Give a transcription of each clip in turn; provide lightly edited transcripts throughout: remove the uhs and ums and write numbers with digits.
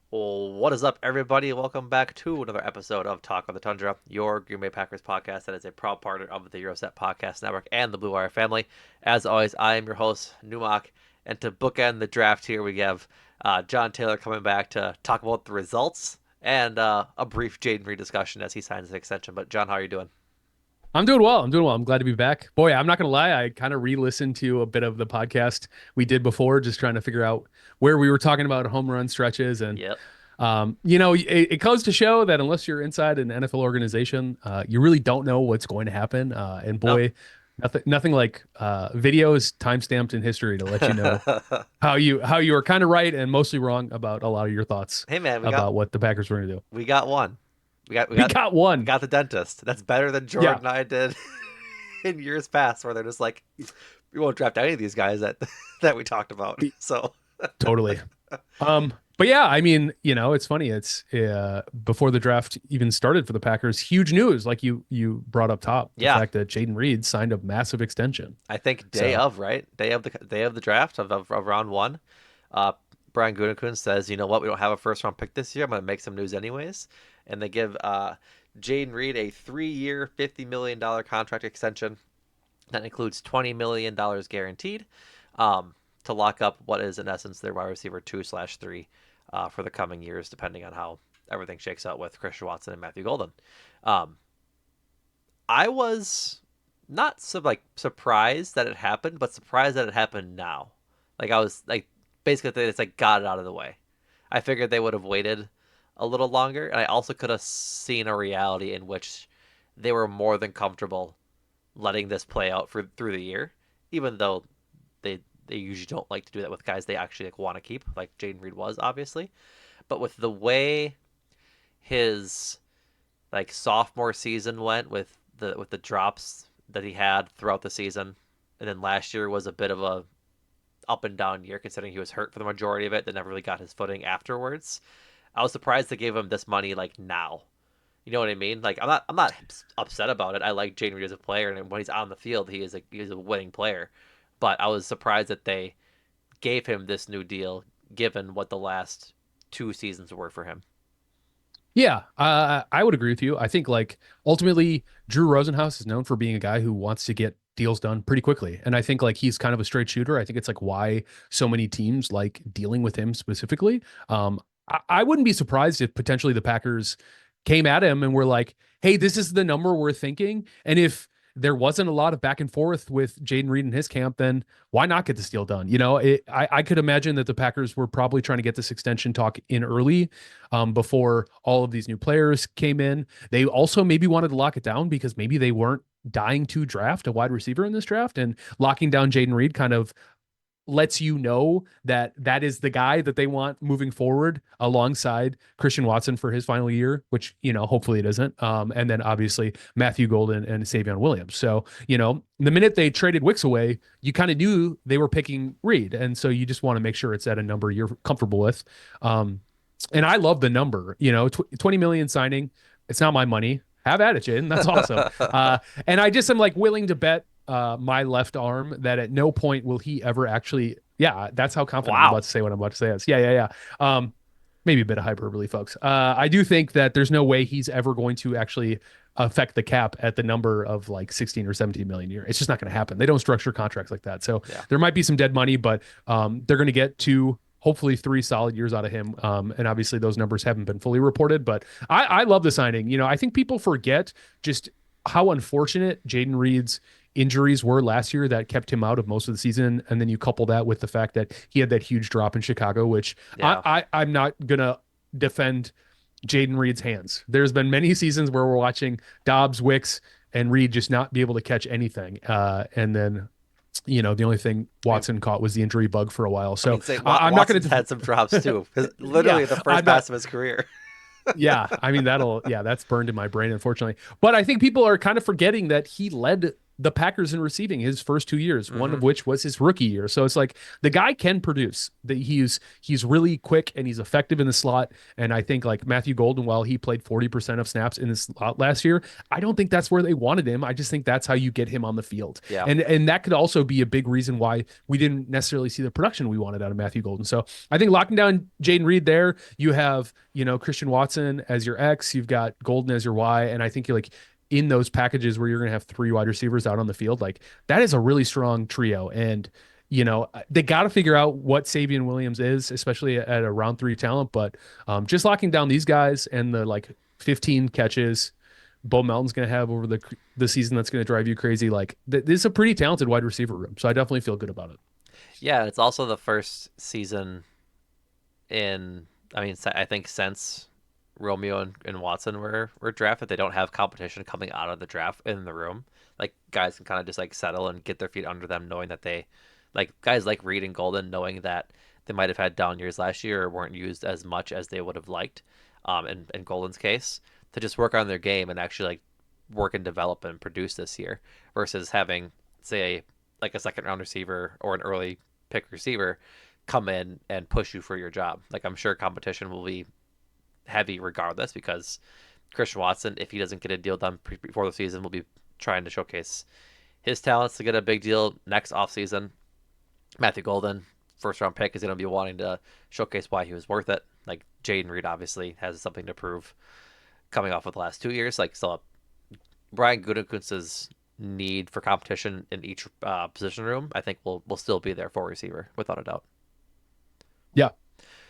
Well, what is up, everybody? Welcome back to another episode of Talk on the Tundra, your Green Bay Packers podcast that is a proud partner of the Eurostep Podcast Network and the Blue Wire family. As always, I am your host, Numac, and to bookend the draft here, we have John Taylor coming back to talk about the results and a brief Jaden Reed discussion as he signs an extension. But, John, how are you doing? I'm doing well. I'm doing well. I'm glad to be back. Boy, I'm not gonna lie. I kind of re-listened to a bit of the podcast we did before, just trying to figure out where we were talking about home run stretches. And Yep. it goes to show that unless you're inside an NFL organization, you really don't know what's going to happen. And No. boy, nothing like videos time-stamped in history to let you know how you are kind of right and mostly wrong about a lot of your thoughts Hey, man, about what the Packers were going to do. we got one. We got we We got got we one. got the dentist. That's better than Yeah, Jordan and I did in years past, where they're just like, we won't draft any of these guys that that we talked about. So totally. But yeah, I mean, it's funny. It's before the draft even started for the Packers, huge news, like you brought up top, the yeah, fact that Jaden Reed signed a massive extension. I think day So of, right? Day of the draft of round one. Uh, Brian Gutekunst says, you know what, we don't have a first round pick this year. I'm gonna make some news anyways, and they give Jaden Reed a 3-year, $50 million contract extension that includes $20 million guaranteed, to lock up what is in essence their wide receiver 2/3 for the coming years, depending on how everything shakes out with Christian Watson and Matthew Golden. Um, I was not surprised that it happened, but surprised that it happened now. Like I was like basically they just like got it out of the way. I figured they would have waited a little longer, and I also could have seen a reality in which they were more than comfortable letting this play out for through the year, even though they usually don't like to do that with guys they actually like want to keep, like Jaden Reed was obviously. But with the way his like sophomore season went with the drops that he had throughout the season, and then last year was a bit of a up and down year considering he was hurt for the majority of it, then never really got his footing afterwards. I was surprised they gave him this money like now. You know what I mean? Like I'm not upset about it. I like Jaden Reed as a player, and when he's on the field, he is a winning player. But I was surprised that they gave him this new deal, given what the last 2 seasons were for him. yeah, I would agree with you. I think like ultimately Drew Rosenhaus is known for being a guy who wants to get deals done pretty quickly, and I think like he's kind of a straight shooter. I think it's like why so many teams like dealing with him specifically. I wouldn't be surprised if potentially the Packers came at him and were like, "Hey, this is the number we're thinking," and if there wasn't a lot of back and forth with Jaden Reed in his camp, then why not get this deal done? I could imagine that the Packers were probably trying to get this extension talk in early, before all of these new players came in. They also maybe wanted to lock it down because maybe they weren't dying to draft a wide receiver in this draft, and locking down Jaden Reed kind of lets you know that that is the guy that they want moving forward alongside Christian Watson for his final year, which, hopefully it isn't. And then obviously Matthew Golden and Savion Williams. So, the minute they traded Wicks away, you kind of knew they were picking Reed. And so you just want to make sure it's at a number you're comfortable with. And I love the number, 20 million signing. It's not my money. Have at it, Jaden. That's awesome. And I just am like willing to bet my left arm that at no point will he ever actually. Yeah, that's how confident I'm Wow. about to say what I'm about to say is. Yeah, yeah, yeah. Maybe a bit of hyperbole, folks. I do think that there's no way he's ever going to actually affect the cap at the number of like 16 or 17 million a year. It's just not going to happen. They don't structure contracts like that. So Yeah. there might be some dead money, but they're going to get two, hopefully 3 solid years out of him. And obviously those numbers haven't been fully reported, but I love the signing. I think people forget just how unfortunate Jaden Reed's injuries were last year that kept him out of most of the season. And then you couple that with the fact that he had that huge drop in Chicago, which Yeah. I'm not gonna defend Jaden Reed's hands. There's been many seasons where we're watching Dobbs, Wicks, and Reed just not be able to catch anything. And then the only thing I mean, Watson caught was the injury bug for a while. I mean, So say I'm not going Watson's to, had some drops too, because yeah, literally the first I'm pass not, of his career. yeah, I mean, that's burned in my brain, unfortunately. But I think people are kind of forgetting that he led the Packers in receiving his first 2 years, one Hmm. of which was his rookie year. So it's like the guy can produce. That he's really quick and he's effective in the slot. And I think like Matthew Golden, while he played 40% of snaps in the slot last year, I don't think that's where they wanted him. I just think that's how you get him on the field. Yeah. And that could also be a big reason why we didn't necessarily see the production we wanted out of Matthew Golden. So I think locking down Jaden Reed there, you have, Christian Watson as your X, you've got Golden as your Y, and I think you're like in those packages where you're going to have three wide receivers out on the field, like that is a really strong trio. And, they got to figure out what Savion Williams is, especially at a round three talent. But just locking down these guys and the like 15 catches Bo Melton's going to have over the season that's going to drive you crazy. Like this is a pretty talented wide receiver room. So I definitely feel good about it. Yeah, it's also the first season in, I mean, I think since Romeo and Watson were drafted, they don't have competition coming out of the draft in the room. Like guys can kind of just like settle and get their feet under them, knowing that they, like guys like Reed and Golden, knowing that they might have had down years last year or weren't used as much as they would have liked. In Golden's case, to just work on their game and actually like work and develop and produce this year, versus having say like a second round receiver or an early pick receiver come in and push you for your job. Like I'm sure competition will be heavy regardless because Christian Watson, if he doesn't get a deal done before the season, will be trying to showcase his talents to get a big deal next offseason. Matthew Golden, first round pick, is going to be wanting to showcase why he was worth it. Like Jaden Reed obviously has something to prove coming off of the last 2 years. Like so, Brian Gutekunst's need for competition in each position room, I think will still be there for receiver without a doubt. Yeah.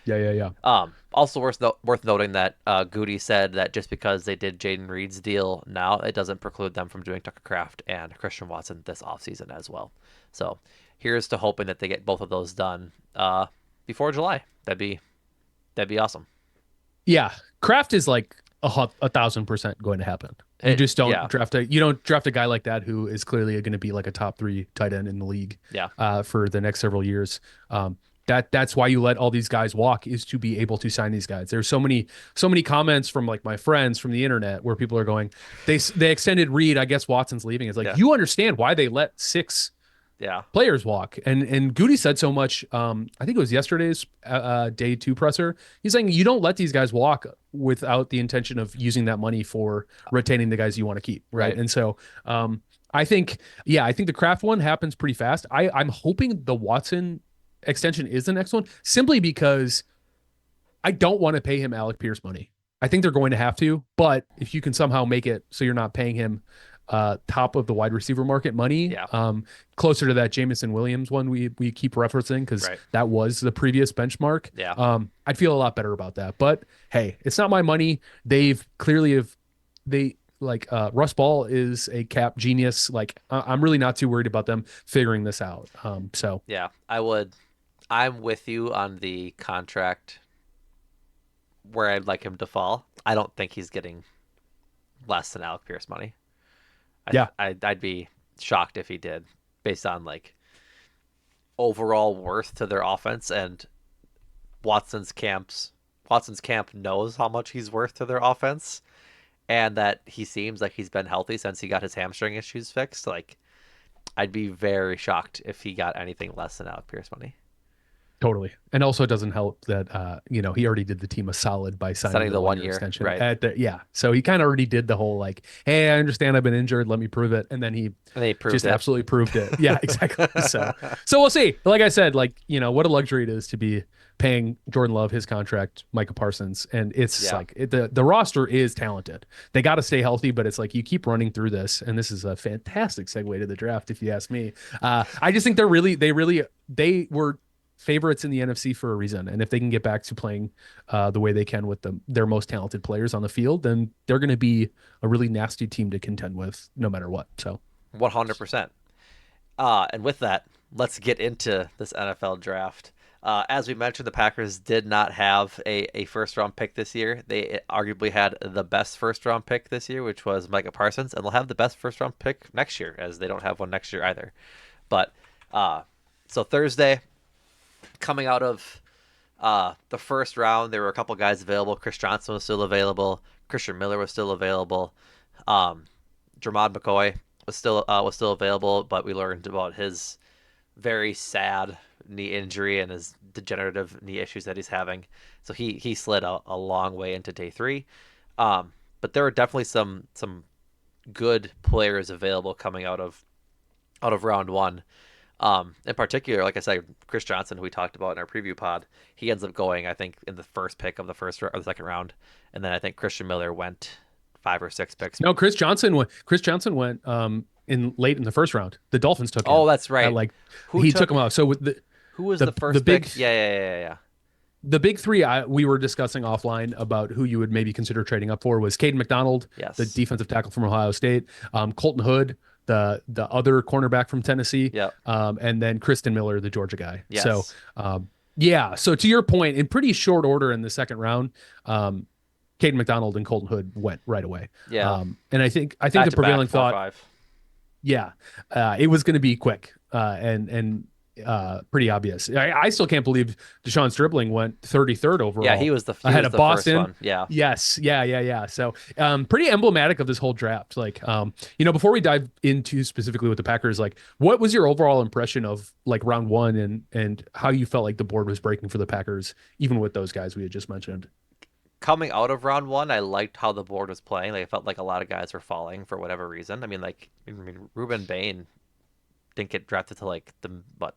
Yeah. Yeah. Yeah. Also worth noting that Goody said that just because they did Jaden Reed's deal now, it doesn't preclude them from doing Tucker Kraft and Christian Watson this offseason as well. So here's to hoping that they get both of those done before July. That'd be awesome. Yeah. Kraft is like 1,000% going to happen. You just don't Yeah, draft a guy like that who is clearly going to be like a top three tight end in the league yeah, for the next several years. That's why you let all these guys walk, is to be able to sign these guys. There's so many comments from like my friends from the internet where people are going, they extended Reed. I guess Watson's leaving. It's like, yeah, you understand why they let six yeah. players walk. And Goody said so much. I think it was yesterday's day two presser. He's saying you don't let these guys walk without the intention of using that money for retaining the guys you want to keep, right? Right. And so I think, yeah, I think the Kraft one happens pretty fast. I'm hoping the Watson extension is the next one, simply because I don't want to pay him Alec Pierce money. I think they're going to have to, but if you can somehow make it so you're not paying him top of the wide receiver market money, Yeah. closer to that Jamison Williams one we keep referencing, because Right. that was the previous benchmark. Yeah. I'd feel a lot better about that. But hey, it's not my money. They've clearly have they like Russ Ball is a cap genius. Like I'm really not too worried about them figuring this out. So Yeah. I would. I'm with you on the contract where I'd like him to fall. I don't think he's getting less than Alec Pierce money. yeah, I'd be shocked if he did, based on like overall worth to their offense and Watson's camps. Watson's camp knows how much he's worth to their offense, and that he seems like he's been healthy since he got his hamstring issues fixed. Like, I'd be very shocked if he got anything less than Alec Pierce money. totally. And also it doesn't help that he already did the team a solid by signing Setting the the one one year year, extension right? at the yeah. So he kind of already did the whole like, hey, I understand I've been injured, let me prove it. And then he And they proved just it. absolutely proved it. Yeah, exactly. So we'll see. Like I said, like, what a luxury it is to be paying Jordan Love his contract, Micah Parsons. And it's Yeah, like the roster is talented. They got to stay healthy, but it's like you keep running through this. And this is a fantastic segue to the draft, if you ask me. I just think they were favorites in the NFC for a reason. And if they can get back to playing the way they can with their most talented players on the field, then they're going to be a really nasty team to contend with no matter what. So 100%. And with that, let's get into this NFL draft. As we mentioned, the Packers did not have a first round pick this year. They arguably had the best first round pick this year, which was Micah Parsons, and they'll have the best first round pick next year, as they don't have one next year either. But so Thursday, coming out of the first round, there were a couple guys available. Chris Johnson was still available. Christian Miller was still available. Jermod McCoy was still available, but we learned about his very sad knee injury and his degenerative knee issues that he's having. So he slid a long way into day three. But there were definitely some good players available coming out of round one. In particular, like I said, Chris Johnson, who we talked about in our preview pod, he ends up going, I think, in the first pick of the or the second round, and then I think Christian Miller went 5 or 6 picks. No, Chris Johnson went in late in the first round. The Dolphins took Oh, him that's at right. like Who he took took? him off. So with the Who was the the the first big pick? Yeah, yeah, yeah, yeah, yeah. the big three we were discussing offline about who you would maybe consider trading up for was Caden McDonald, the Yes. defensive tackle from Ohio State, Colton Hood, the other cornerback from Tennessee, Yep. and then Kristen Miller, the Georgia guy. So Yes. yeah, so to your point, in pretty short order in the second round, um, Caden McDonald and Colton Hood went right away. Yeah. And I think Back the to back, prevailing four thought, five. yeah, it was going to be quick and pretty obvious. I still can't believe Deshaun Stribling went 33rd Yeah, he overall was the he ahead was of the first Boston. one. Yeah. Yes, yeah. So pretty emblematic of this whole draft. Like, before we dive into specifically with the Packers, like, what was your overall impression of like round one and how you felt like the board was breaking for the Packers, even with those guys we had just mentioned? Coming out of round one, I liked how the board was playing. Like, I felt like a lot of guys were falling for whatever reason. I mean, Ruben Bain didn't get drafted to like the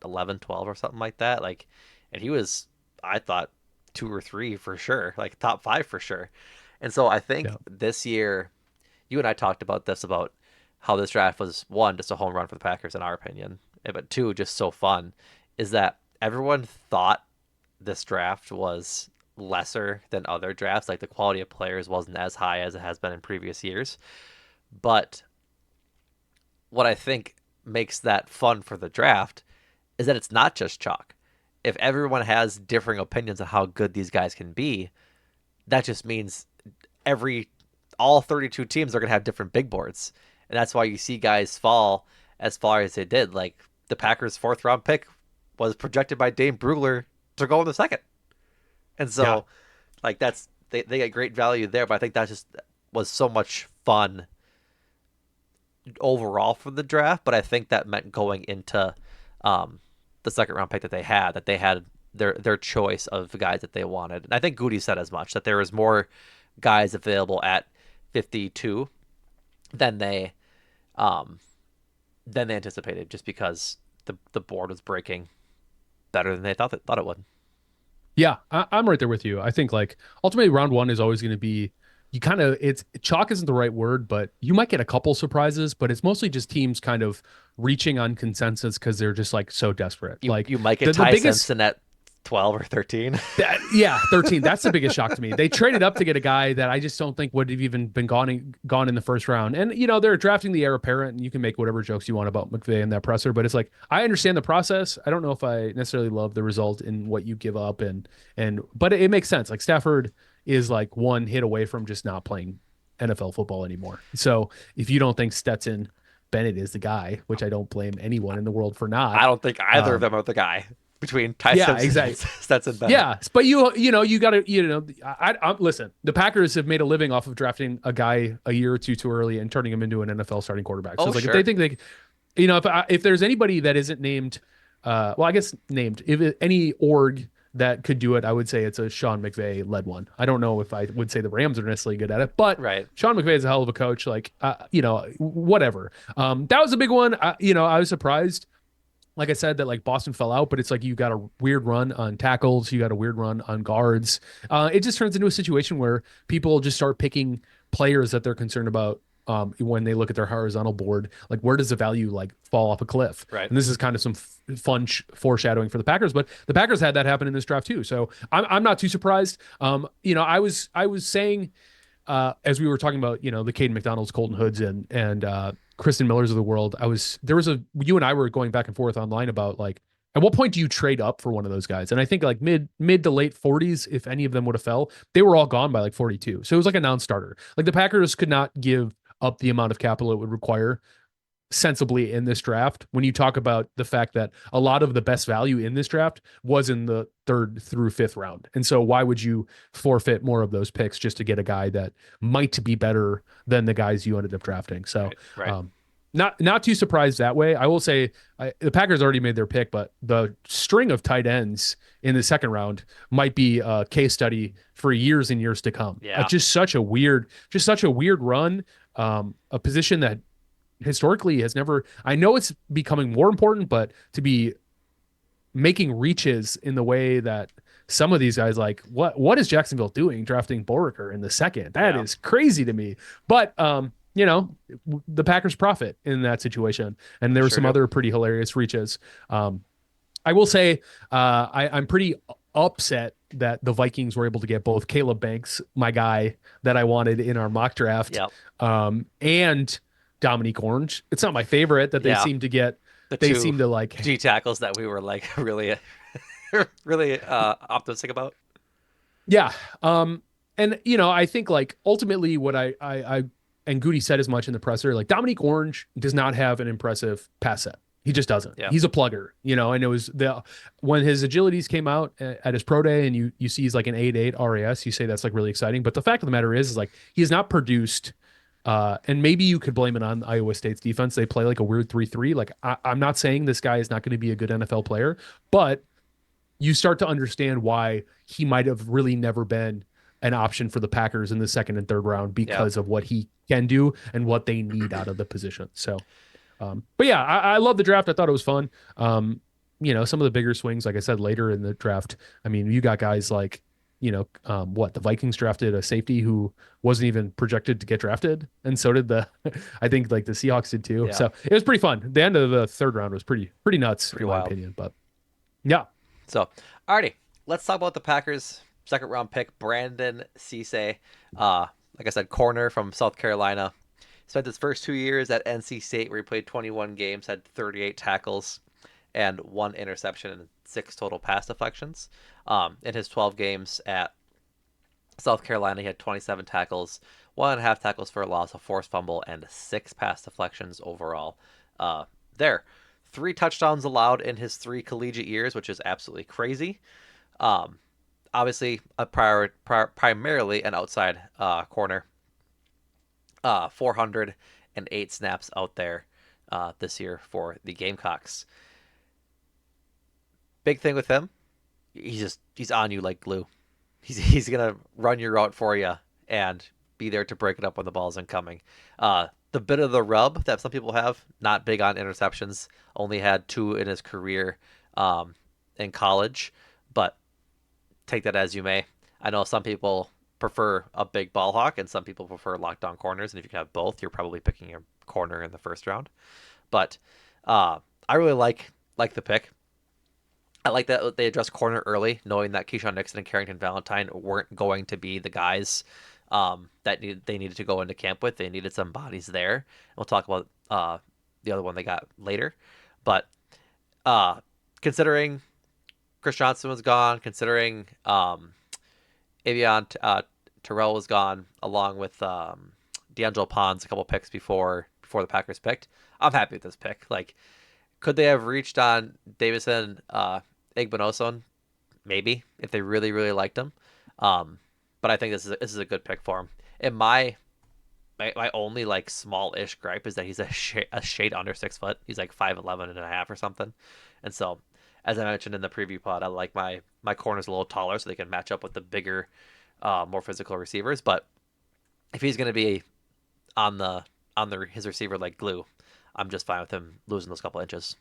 11, 12 or something like that. Like, and he was, I thought, 2 or 3 for sure, like top five for sure. And so I think Yeah, this year, you and I talked about this about how this draft was one, just a home run for the Packers in our opinion, but two, just so fun, is that everyone thought this draft was lesser than other drafts. Like the quality of players wasn't as high as it has been in previous years. But what I think makes that fun for the draft is that it's not just chalk. If everyone has differing opinions on how good these guys can be, that just means every all 32 teams are going to have different big boards. And that's why you see guys fall as far as they did. Like the Packers' fourth round pick was projected by Dane Brugler to go in the second. And yeah, so like they get great value there, but I think that just was so much fun overall for the draft. But I think that meant going into um, the second round pick that they had their choice of the guys that they wanted. And I think Goody said as much that there was more guys available at 52 than they um, than they anticipated, just because the board was breaking better than they thought it would. yeah. I'm right there with you. I think like ultimately round one is always going to be you kind of it's chalk isn't the right word, but you might get a couple surprises, but it's mostly just teams kind of reaching on consensus because they're just like so desperate. You Like you might get the Ty biggest Simpson at 12 or 13. yeah, 13. That's the biggest shock to me. They traded up to get a guy that I just don't think would have even been gone in the first round. And they're drafting the heir apparent, and you can make whatever jokes you want about McVay and that presser, but it's like I understand the process. I don't know if I necessarily love the result in what you give up and but it makes sense. Like Stafford is like one hit away from just not playing NFL football anymore. So if you don't think Stetson Bennett is the guy, which I don't blame anyone in the world for I not, don't think either of um, them are the guy between Ty yeah, Simpson and exactly. Stetson Bennett. Yeah, but you got to listen. The Packers have made a living off of drafting a guy a year or two too early and turning him into an NFL starting quarterback. So Oh, it's like if they sure. think they, if there's anybody that isn't named, well, I guess named any org that could do it, I would say it's a Sean McVay led one. I don't know if I would say the Rams are necessarily good at it, but Right. Sean McVay is a hell of a coach. Like, whatever. That was a big one. I was surprised like I said, that like Boston fell out, but it's like you got a weird run on tackles, you got a weird run on guards. It just turns into a situation where people just start picking players that they're concerned about when they look at their horizontal board. Like, where does the value like fall off a cliff? Right. And this is kind of some fun foreshadowing for the Packers, but the Packers had that happen in this draft too. So I'm not too surprised. I was saying as we were talking about, the Caden McDonald's, Colton Hoods, and Kristen Millers of the world, you and I were going back and forth online about like, at what point do you trade up for one of those guys? And I think like mid to late 40s, if any of them would have fell, they were all gone by like 42. So it was like a non-starter. Like the Packers could not give up the amount of capital it would require sensibly in this draft when you talk about the fact that a lot of the best value in this draft was in the third through fifth round. And so why would you forfeit more of those picks just to get a guy that might be better than the guys you ended up drafting? So Right. Right. not too surprised that way. I will say the Packers already made their pick, but the string of tight ends in the second round might be a case study for years and years to come. Yeah, Just such a weird run. A position that historically has never. I know it's becoming more important, but to be making reaches in the way that some of these guys like what is Jacksonville doing drafting Boriker in the second? That yeah, is crazy to me. But the Packers profit in that situation, and there were sure some do. other pretty hilarious reaches. I will say I'm pretty upset that the Vikings were able to get both Caleb Banks, my guy that I wanted in our mock draft, Yep. and Dominique Orange. It's not my favorite that they Yeah, seem to get. the They two seem to like, G tackles that we were like really, really optimistic about. yeah. And I think like ultimately what I and Goody said as much in the presser, like Dominique Orange does not have an impressive pass set. He just doesn't. Yeah, He's a plugger, and it was the when his agilities came out at his pro day and you see he's like an 8.8 RAS, you say that's like really exciting. But the fact of the matter is like he has not produced and maybe you could blame it on Iowa State's defense. They play like a weird 3-3. Like I'm not saying this guy is not going to be a good NFL player, but you start to understand why he might have really never been an option for the Packers in the second and third round yeah, because of what he can do and what they need out of the position. So, but yeah, I love the draft. I thought it was fun. Some of the bigger swings, like I said, later in the draft. I mean, you got guys like, the Vikings drafted a safety who wasn't even projected to get drafted, and so did I think like the Seahawks did too. yeah. So it was pretty fun. The end of the third round was pretty nuts Pretty in my wild. opinion. But yeah, So, alrighty, let's talk about the Packers' second round pick, Brandon Cisse. Like I said, corner from South Carolina. Spent his first 2 years at NC State, where he played 21 games, had 38 tackles, and 1 interception and 6 total pass deflections. In his 12 games at South Carolina, he had 27 tackles, 1.5 tackles for a loss, a forced fumble, and 6 pass deflections overall. There, 3 touchdowns allowed in his 3 collegiate years, which is absolutely crazy. Um, Obviously, primarily an outside corner. 408 snaps out there this year for the Gamecocks. Big thing with him, he's on you like glue. He's gonna run your route for you and be there to break it up when the ball's incoming. The bit of the rub that some people have, not big on interceptions, only had 2 in his career in college, but take that as you may. I know some people prefer a big ball hawk and some people prefer lockdown corners, and if you can have both, you're probably picking your corner in the first round. But I really like the pick. I like that they addressed corner early, knowing that Keyshawn Nixon and Carrington Valentine weren't going to be the guys they needed to go into camp with. They needed some bodies there. We'll talk about the other one they got later. But considering Chris Johnson was gone, considering Avion Terrell was gone, along with D'Angelo Pons a couple picks before the Packers picked, I'm happy with this pick. Like, could they have reached on Davison Igbinosun? Maybe if they really really liked him. But I think this is a good pick for him. And my only like small-ish gripe is that he's a shade under 6 foot. He's like 5'11 and a half or something. And so, as I mentioned in the preview pod, I like my corners a little taller so they can match up with the bigger, more physical receivers. But if he's going to be on his receiver like glue, I'm just fine with him losing those couple inches.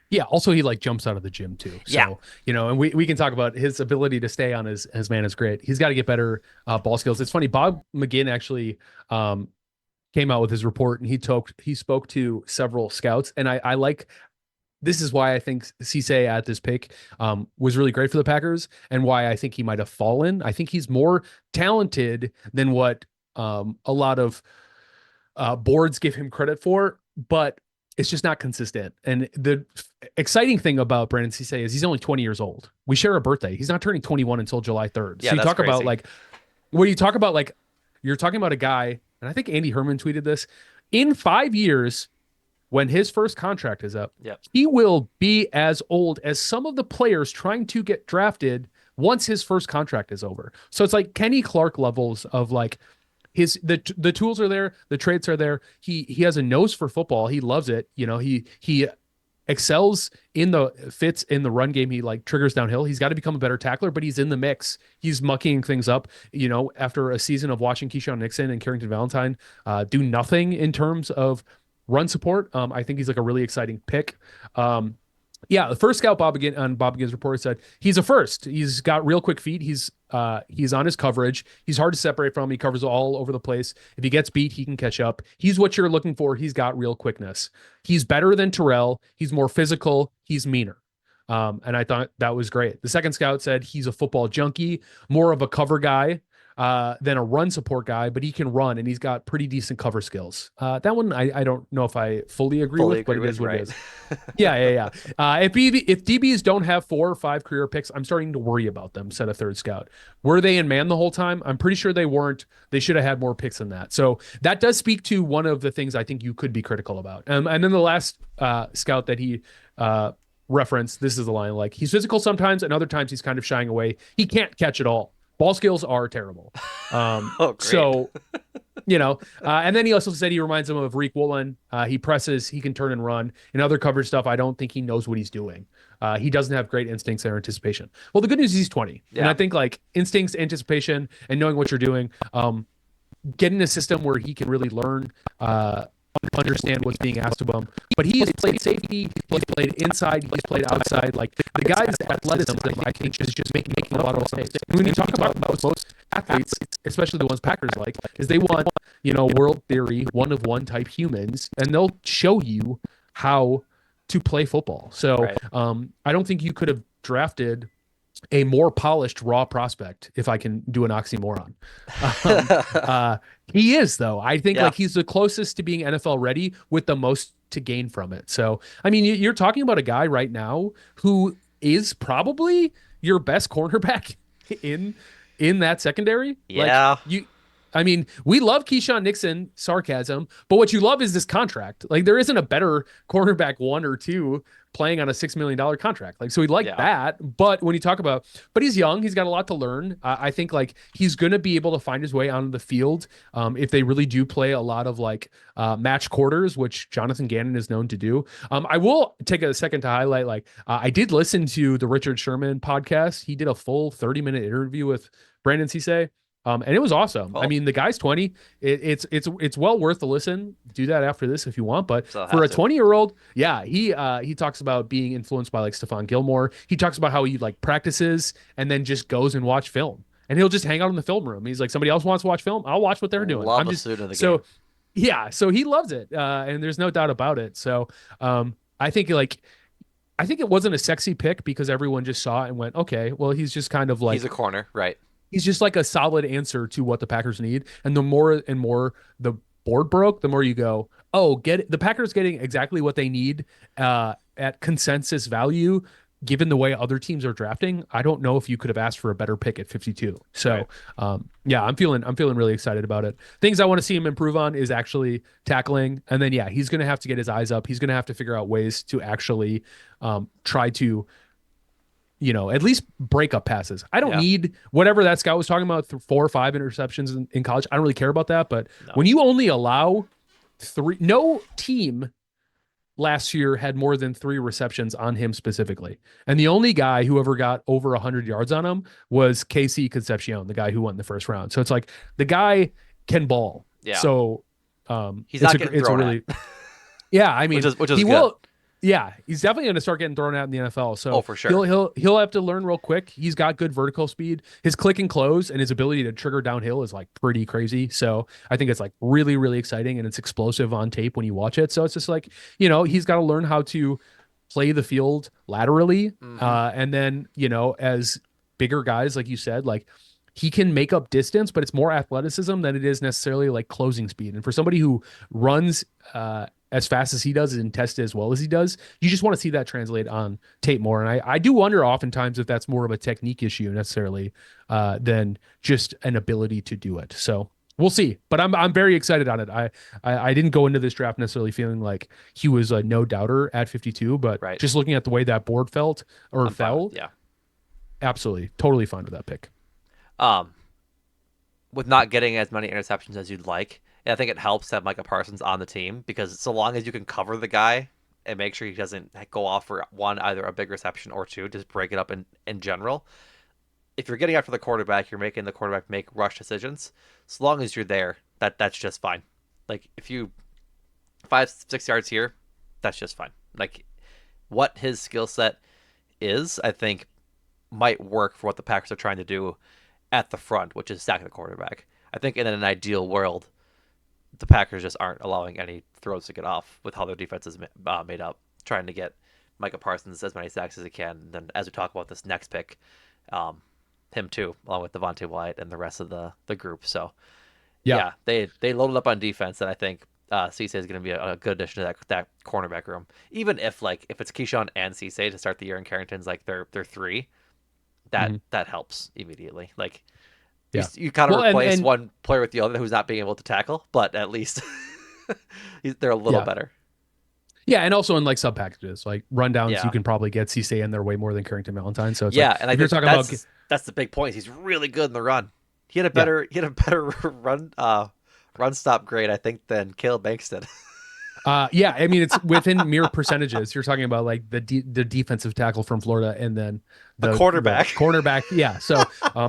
yeah. Also, he like jumps out of the gym too. Yeah, So, and we can talk about his ability to stay on his man is great. He's got to get better ball skills. It's funny. Bob McGinn actually came out with his report and he spoke to several scouts. And I like this is why I think Cisse at this pick was really great for the Packers and why I think he might have fallen. I think he's more talented than what a lot of boards give him credit for, but it's just not consistent. And the exciting thing about Brandon Cisse is he's only 20 years old. We share a birthday. He's not turning 21 until July 3rd. yeah, So you that's talk about crazy. like, when you talk about like, you're talking about a guy, and I think Andy Herman tweeted this in 5 years when his first contract is up, Yep. he will be as old as some of the players trying to get drafted once his first contract is over. So it's like Kenny Clark levels of like The tools are there, the traits are there. He has a nose for football. He loves it. He excels in the fits in the run game. He like triggers downhill. He's got to become a better tackler, but he's in the mix. He's mucking things up. After a season of watching Keyshawn Nixon and Carrington Valentine do nothing in terms of run support, I think he's like a really exciting pick. Yeah, the first scout Bob Again's report said he's a first. He's got real quick feet. He's on his coverage. He's hard to separate from. He covers all over the place. If he gets beat, he can catch up. He's what you're looking for. He's got real quickness. He's better than Terrell. He's more physical. He's meaner. And I thought that was great. The second scout said he's a football junkie, more of a cover guy than a run support guy, but he can run and he's got pretty decent cover skills. That one I don't know if I fully agree Fully with, but agree it with, is what it right? is. Yeah. If DBs don't have 4 or 5 career picks, I'm starting to worry about them. Said a third scout. Were they in man the whole time? I'm pretty sure they weren't. They should have had more picks than that. So that does speak to one of the things I think you could be critical about. And then the last scout that he referenced, this is the line, like he's physical sometimes, and other times he's kind of shying away. He can't catch it all. Ball skills are terrible. Oh, great. So and then he also said he reminds him of Reek Woolen. He presses, he can turn and run. In other coverage stuff, I don't think he knows what he's doing. He doesn't have great instincts or anticipation. Well, the good news is he's 20. And I Yeah. think like instincts, anticipation, and knowing what you're doing, getting a system where he can really learn, understand what's being asked of him. But he has played safety, he's played inside, he's played outside. Like the guy's athleticism, I think, is just making a lot of mistakes. And when you talk about most athletes, especially the ones Packers like, is they want, world theory, one of one type humans, and they'll show you how to play football. So Right. I don't think you could have drafted a more polished raw prospect, if I can do an oxymoron. Um, he is, though. I think Yeah. like he's the closest to being NFL ready with the most to gain from it. So, I mean, you're talking about a guy right now who is probably your best cornerback in in that secondary. Like Yeah. I mean, we love Keyshawn Nixon sarcasm, but what you love is this contract. Like there isn't a better cornerback 1 or 2 playing on a $6 million contract. Like, so we like Yeah. that. But when you talk about, but he's young, he's got a lot to learn. I think like he's going to be able to find his way onto the field if they really do play a lot of like match quarters, which Jonathan Gannon is known to do. I will take a second to highlight, like, I did listen to the Richard Sherman podcast. He did a full 30-minute interview with Brandon Cisse. And it was awesome. I Cool. mean, the guy's 20. It's well worth the listen. Do that after this if you want. But So I'll for have a to. 20-year-old, yeah, he talks about being influenced by like Stephon Gilmore. He talks about how he like practices and then just goes and watch film. And he'll just hang out in the film room. He's like, somebody else wants to watch film. I'll watch what they're doing. Love I'm a just student of the game. so yeah. So he loves it, and there's no doubt about it. So I think like I think it wasn't a sexy pick because everyone just saw it and went, okay, well, he's just kind of He's like a corner, right? he's just like a solid answer to what the Packers need. And the more and more the board broke, the more you go, oh, get it. The Packers getting exactly what they need at consensus value, given the way other teams are drafting. I don't know if you could have asked for a better pick at 52. Right. So yeah, I'm feeling really excited about it. Things I want to see him improve on is actually tackling. And then yeah, he's gonna have to get his eyes up. He's gonna have to figure out ways to actually try to at least break up passes. I don't Yeah. need whatever that scout was talking about, 4 or 5 interceptions in college. I don't really care about that. But No. when you only allow 3, no team last year had more than 3 receptions on him specifically. And the only guy who ever got over 100 yards on him was KC Concepcion, the guy who won in the first round. So it's like the guy can ball. Yeah. So He's not getting it's a thrown really, at, yeah, I mean, which is he good. will. Yeah, he's definitely going to start getting thrown out in the NFL. So Oh, for sure. he'll have to learn real quick. He's got good vertical speed. His click and close and his ability to trigger downhill is like pretty crazy. So I think it's like really, really exciting and it's explosive on tape when you watch it. So it's just like, he's got to learn how to play the field laterally. And then, as bigger guys, like you said, like he can make up distance, but it's more athleticism than it is necessarily like closing speed. And for somebody who runs as fast as he does and test as well as he does, you just want to see that translate on tape more. And I do wonder oftentimes if that's more of a technique issue necessarily than just an ability to do it. So we'll see. But I'm very excited on it. I didn't go into this draft necessarily feeling like he was a no doubter at 52, but Right. just looking at the way that board felt or I'm fine fell, with- yeah. absolutely, totally fine with that pick. Um, with not getting as many interceptions as you'd like. And I think it helps to have Micah Parsons on the team because so long as you can cover the guy and make sure he doesn't go off for one, either a big reception or two, just break it up in general. If you're getting after the quarterback, you're making the quarterback make rush decisions. As long as you're there, that's just fine. Like if you 5-6 yards here, that's just fine. Like what his skill set is, I think might work for what the Packers are trying to do at the front, which is sack the quarterback. I think in an ideal world, the Packers just aren't allowing any throws to get off with how their defense is made up, trying to get Micah Parsons as many sacks as he can. And then as we talk about this next pick, um, him too, along with Devontae Wyatt and the rest of the group. So Yeah. yeah, they loaded up on defense, and I think Cisse is going to be a good addition to that cornerback room. Even if it's Keyshawn and Cisse to start the year, and Carrington's like their three, Hmm. that helps immediately. Like Yeah. you kind of Well, replace and one player with the other who's not being able to tackle, but at least they're a little yeah. better. Yeah, and also in like sub packages, like rundowns, you Yeah, can probably get CC in there way more than Carrington Valentine. So it's like yeah, and I if you're think talking about, that's the big point. He's really good in the run. yeah, He had a better run stop grade I think than Caleb Banks did. yeah, I mean it's within mere percentages. You're talking about like the defensive tackle from Florida, and then A the quarterback. cornerback. Yeah, so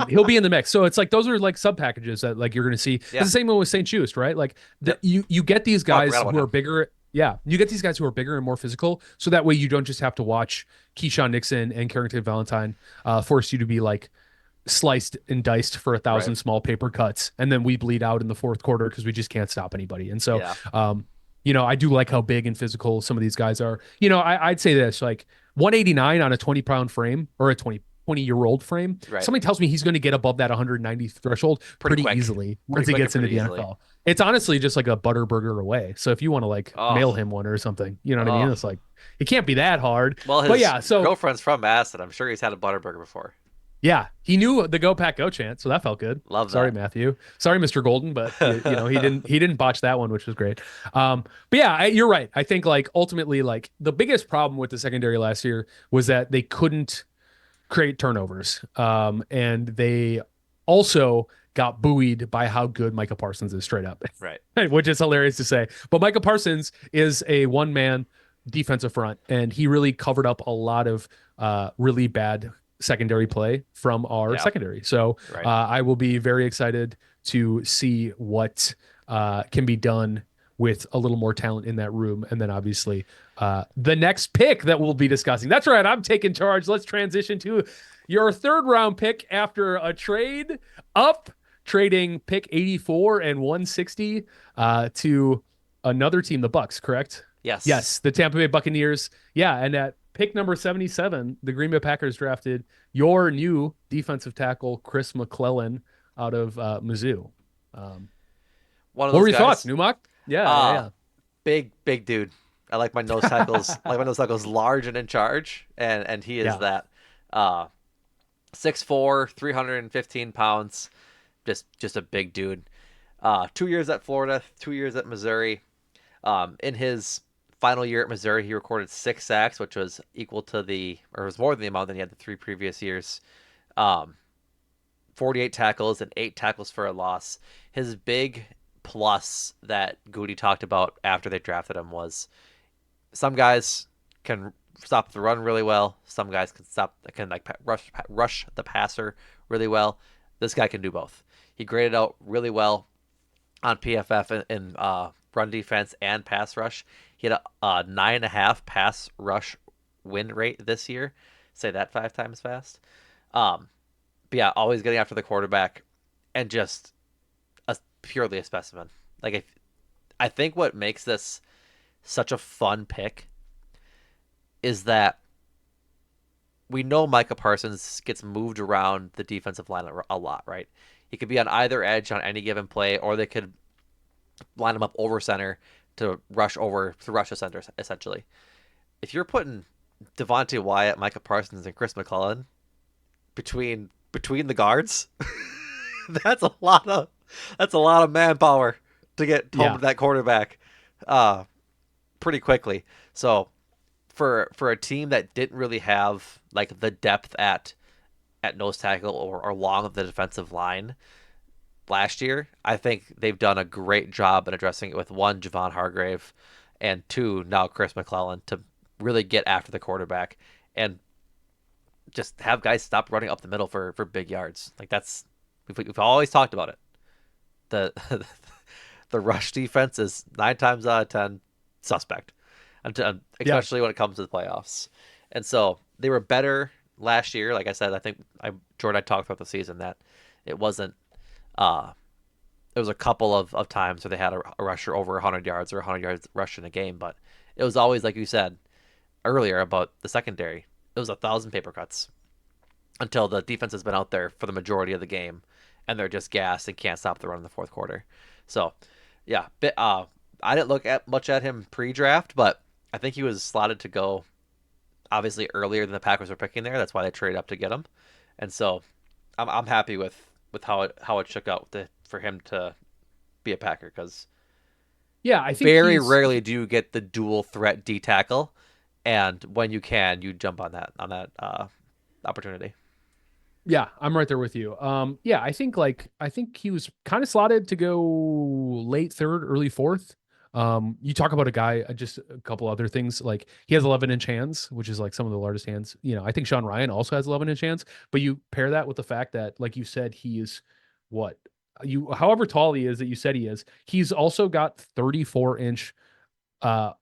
he'll be in the mix. So it's like those are like sub packages that like you're going to see. It's Yeah. the same one with St. Just, right? Like Yep. you get these Oh, I guys forgot about who are him. bigger. Yeah, you get these guys who are bigger and more physical, so that way you don't just have to watch Keyshawn Nixon and Carrington Valentine force you to be like sliced and diced for a Right. thousand small paper cuts, and then we bleed out in the fourth quarter because we just can't stop anybody. And so, Yeah. I do like how big and physical some of these guys are. I'd say this like 189 on a 20-pound frame or a 20-year-old frame. Right. Something tells me he's going to get above that 190 threshold Pretty pretty quick. easily Pretty once he quick and gets into pretty the easily. NFL. It's honestly just like a butter burger away. So if you want to like mail Oh. him one or something, you know what I mean? Oh. It's like it can't be that hard. Well, But his yeah, so girlfriend's from Madison. I'm sure he's had a Butterburger before. yeah, he knew the Go Pack Go chant, so that felt good. Love Sorry, that. Matthew. Sorry, Mr. Golden, but he didn't botch that one, which was great. But yeah, you're right. I think like ultimately, like the biggest problem with the secondary last year was that they couldn't create turnovers, and they also got buoyed by how good Micah Parsons is straight up, Right. which is hilarious to say. But Micah Parsons is a one man defensive front, and he really covered up a lot of really bad secondary play from our Yeah. secondary. So Right. I will be very excited to see what can be done with a little more talent in that room. And then obviously the next pick that we'll be discussing. That's right. I'm taking charge. Let's transition to your third round pick after a trade up, trading pick 84 and 160 to another team, the Bucks, correct? Yes. Yes, the Tampa Bay Buccaneers. Yeah, and at pick number 77, the Green Bay Packers drafted your new defensive tackle, Chris McClellan, out of Mizzou. Um, One of what those were your thoughts, guys. Numac? Yeah, yeah, Ah, yeah. big dude. I like my nose tackles. I like my nose tackles large and in charge, and he is Yeah. that. Uh, 6'4", 315 pounds. Just a big dude. 2 years at Florida, 2 years at Missouri. In his final year at Missouri, he recorded 6 sacks, which was equal to or was more than the amount than he had the 3 previous years. Um, 48 tackles and 8 tackles for a loss. His big plus that Goody talked about after they drafted him was some guys can stop the run really well. Some guys can like rush the passer really well. This guy can do both. He graded out really well on PFF in run defense and pass rush. He had a 9.5 pass rush win rate this year. Say that 5 times fast. Um, but yeah, always getting after the quarterback and just purely a specimen. I think what makes this such a fun pick is that we know Micah Parsons gets moved around the defensive line a lot, right? He could be on either edge on any given play, or they could line him up over center to rush the center essentially. If you're putting Devontae Wyatt, Micah Parsons, and Chris McClellan between the guards, that's a lot of manpower to get home Yeah. to that quarterback uh, pretty quickly. So for a team that didn't really have like the depth at nose tackle or along the defensive line, last year, I think they've done a great job in addressing it with one, Javon Hargrave, and two, now Chris McClellan, to really get after the quarterback and just have guys stop running up the middle for big yards. Like that's we've always talked about it. The the rush defense is 9 times out of 10 suspect, Yeah. especially when it comes to the playoffs. And so they were better last year. Like I said, I think Jordan, I talked about the season that it wasn't. Uh, it was a couple of times where they had a rusher over 100 yards or 100 yards rush in a game, but it was always like you said earlier about the secondary. It was 1,000 paper cuts until the defense has been out there for the majority of the game, and they're just gassed and can't stop the run in the fourth quarter. So, yeah, I didn't look at much at him pre-draft, but I think he was slotted to go obviously earlier than the Packers were picking there. That's why they traded up to get him, and so I'm happy with how it shook out for him to be a Packer because Yeah, I think very rarely do you get the dual threat D tackle, and when you can, you jump on that opportunity. yeah, I'm right there with you. Yeah, I think he was kind of slotted to go late third, early fourth. You talk about a guy, just a couple other things. Like he has 11-inch hands, which is like some of the largest hands. I think Sean Ryan also has 11-inch hands, but you pair that with the fact that, like you said, he is what however tall he is that you said he is, he's also got 34-inch uh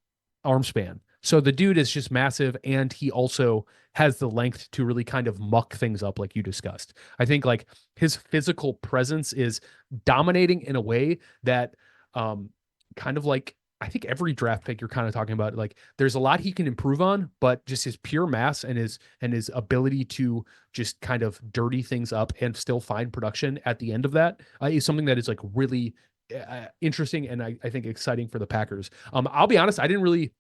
arm span. So the dude is just massive, and he also has the length to really kind of muck things up, like you discussed. I think like his physical presence is dominating in a way that, um, kind of like I think every draft pick you're kind of talking about, like there's a lot he can improve on, but just his pure mass and his ability to just kind of dirty things up and still find production at the end of that is something that is like really interesting and I think exciting for the Packers. I'll be honest, I didn't really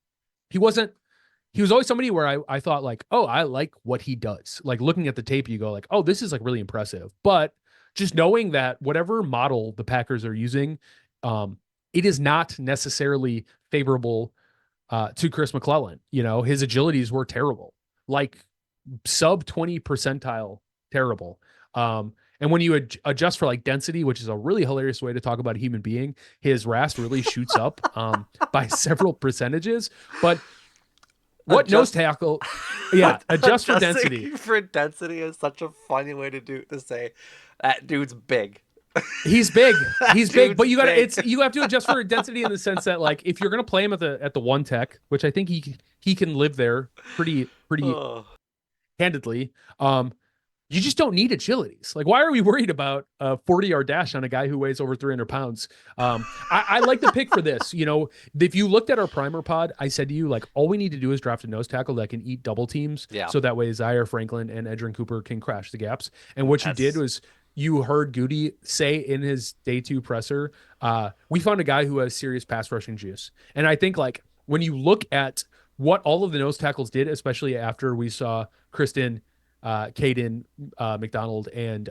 he wasn't he was always somebody where I thought like, oh, I like what he does. Like looking at the tape, you go like, oh, this is like really impressive. But just knowing that whatever model the Packers are using, um, it is not necessarily favorable to Chris McClellan. His agilities were terrible, like sub 20 percentile terrible. And when you adjust for like density, which is a really hilarious way to talk about a human being, his RAS really shoots up by several percentages. But what nose Adjust tackle? Yeah, adjust for density. adjusting for density is such a funny way to say that dude's big. He's big. That He's big, dude's but big. you have to adjust for density in the sense that like if you're gonna play him at the one tech, which I think he can live there pretty Oh. handedly. You just don't need agilities. Like, why are we worried about a 40-yard dash on a guy who weighs over 300 pounds? I like the pick for this. If you looked at our primer pod, I said to you, like, all we need to do is draft a nose tackle that can eat double teams. Yeah, So that way Zaire Franklin and Edrin Cooper can crash the gaps. And what you did that's was you heard Goody say in his day two presser, we found a guy who has serious pass rushing juice. And I think, like, when you look at what all of the nose tackles did, especially after we saw Kristen Caden McDonald and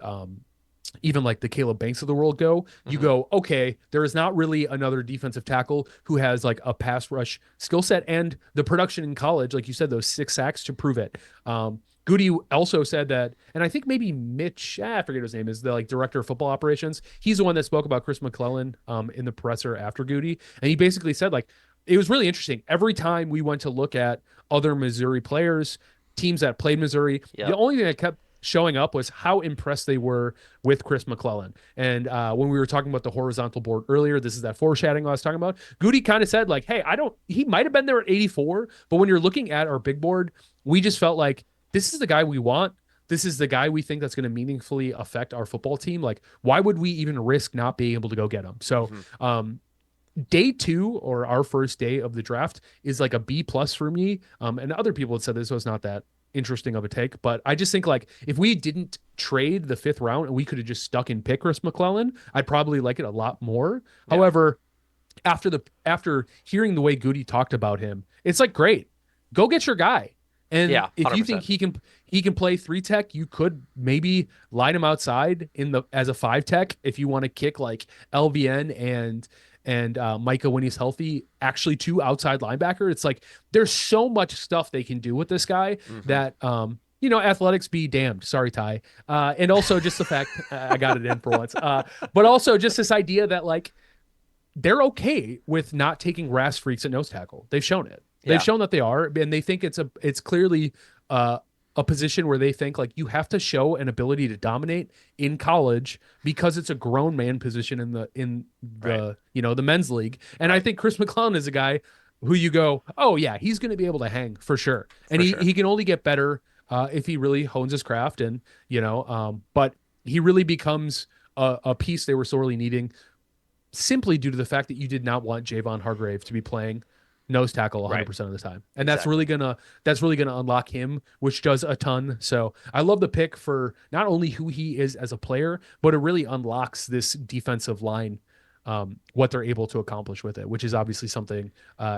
even like the Caleb Banks of the world go, you mm-hmm. go, okay, there is not really another defensive tackle who has like a pass rush skill set and the production in college, like you said, those 6 sacks to prove it. Goody also said that, and I think maybe Mitch, I forget his name, is the like director of football operations. He's the one that spoke about Chris McClellan in the presser after Goody, and he basically said like it was really interesting. Every time we went to look at other Missouri players, teams that played Missouri, the Yep. only thing that kept showing up was how impressed they were with Chris McClellan. And when we were talking about the horizontal board earlier, this is that foreshadowing I was talking about. Goody kind of said like, hey, he might have been there at 84, but when you're looking at our big board, we just felt like this is the guy we want. This is the guy we think that's going to meaningfully affect our football team. Like, why would we even risk not being able to go get him? So, Mm-hmm. day two or our first day of the draft is like a B plus for me. And other people had said this was not that interesting of a take, but I just think like if we didn't trade the 5th round and we could have just stuck and pick Chris McClellan, I'd probably like it a lot more. Yeah. However, after hearing the way Goody talked about him, it's like great, go get your guy. And Yeah. if you think 100%. he can play 3 tech, you could maybe line him outside in the as a 5 tech if you want to kick like LVN and Micah when he's healthy, actually 2 outside linebacker. It's like there's so much stuff they can do with this guy Mm-hmm. that athletics be damned. Sorry, Ty. And also just the fact I got it in for once. But also just this idea that like they're okay with not taking RAS freaks at nose tackle. They've shown it. They've Yeah, shown that they are, and they think it's clearly uh, a position where they think like you have to show an ability to dominate in college because it's a grown man position in right, the men's league. And I right, think Chris McClellan is a guy who you go, oh yeah, he's going to be able to hang for sure, and for he sure. he can only get better if he really hones his craft and but he really becomes a piece they were sorely needing simply due to the fact that you did not want Javon Hargrave to be playing nose tackle Right, 100% of the time. And exactly. that's really going to unlock him, which does a ton. So, I love the pick for not only who he is as a player, but it really unlocks this defensive line what they're able to accomplish with it, which is obviously something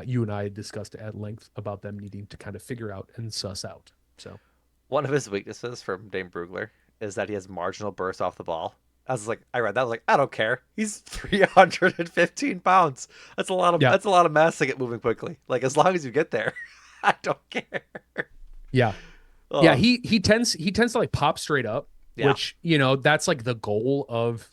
you and I discussed at length about them needing to kind of figure out and suss out. So, One of his weaknesses from Dane Brugler is that he has marginal burst off the ball. I read that. I was like, I don't care. He's 315 pounds. yeah, That's a lot of mass to get moving quickly. Like as long as you get there, I don't care. yeah. Yeah, Oh he tends to like pop straight up, yeah, which that's like the goal of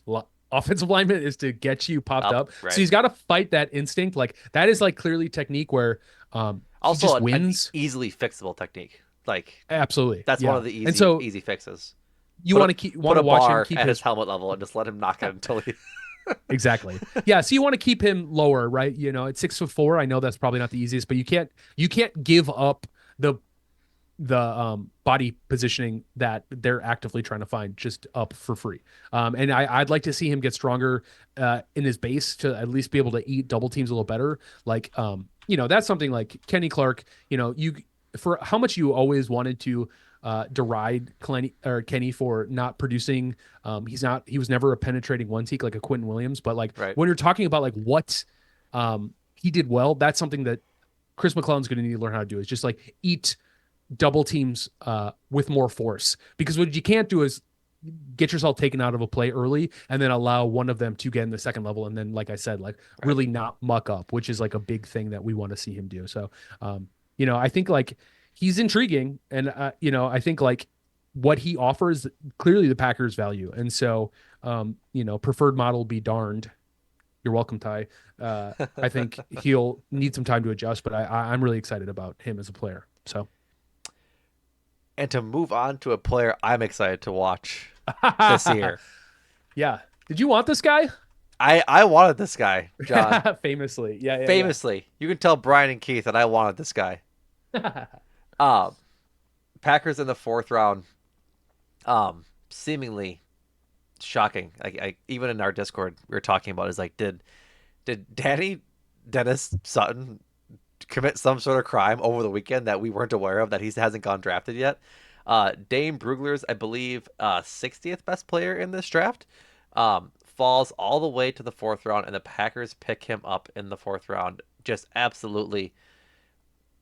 offensive lineman is to get you popped up up. So right. he's got to fight that instinct. Like that is like clearly technique where he Also, just an wins. easily fixable technique. Like Absolutely, that's one yeah. of the And so easy fixes. you want to Put a watch him bar keep at his his helmet level and just let him knock it until he. exactly. Yeah, so you want to keep him lower, right? At 6'4". I know that's probably not the easiest, but you can't give up the body positioning that they're actively trying to find just up for free. And I'd like to see him get stronger in his base to at least be able to eat double teams a little better. Like, that's something like Kenny Clark, you for how much you always wanted to deride Kenny for not producing. He was never a penetrating one seek like a Quentin Williams, but like Right. when you're talking about like what he did well, that's something that Chris McClellan's going to need to learn how to do is just like eat double teams with more force because what you can't do is get yourself taken out of a play early and then allow one of them to get in the second level and then like I said like Right. really not muck up, which is like a big thing that we want to see him do. So I think like he's intriguing and I think like what he offers clearly the Packers value. And so preferred model be darned. You're welcome, Ty. I think he'll need some time to adjust, but I'm really excited about him as a player. So And to move on to a player I'm excited to watch this year. yeah. Did you want this guy? I wanted this guy, John. Famously. Yeah, Famously, you can tell Brian and Keith that I wanted this guy. yeah. Um, Packers in the fourth round. Seemingly shocking. Even in our Discord, we were talking about is like, did Dennis-Sutton commit some sort of crime over the weekend that we weren't aware of that he hasn't gone drafted yet? Dane Brugler's, I believe, 60th best player in this draft, falls all the way to the fourth round, and the Packers pick him up in the fourth round. Just absolutely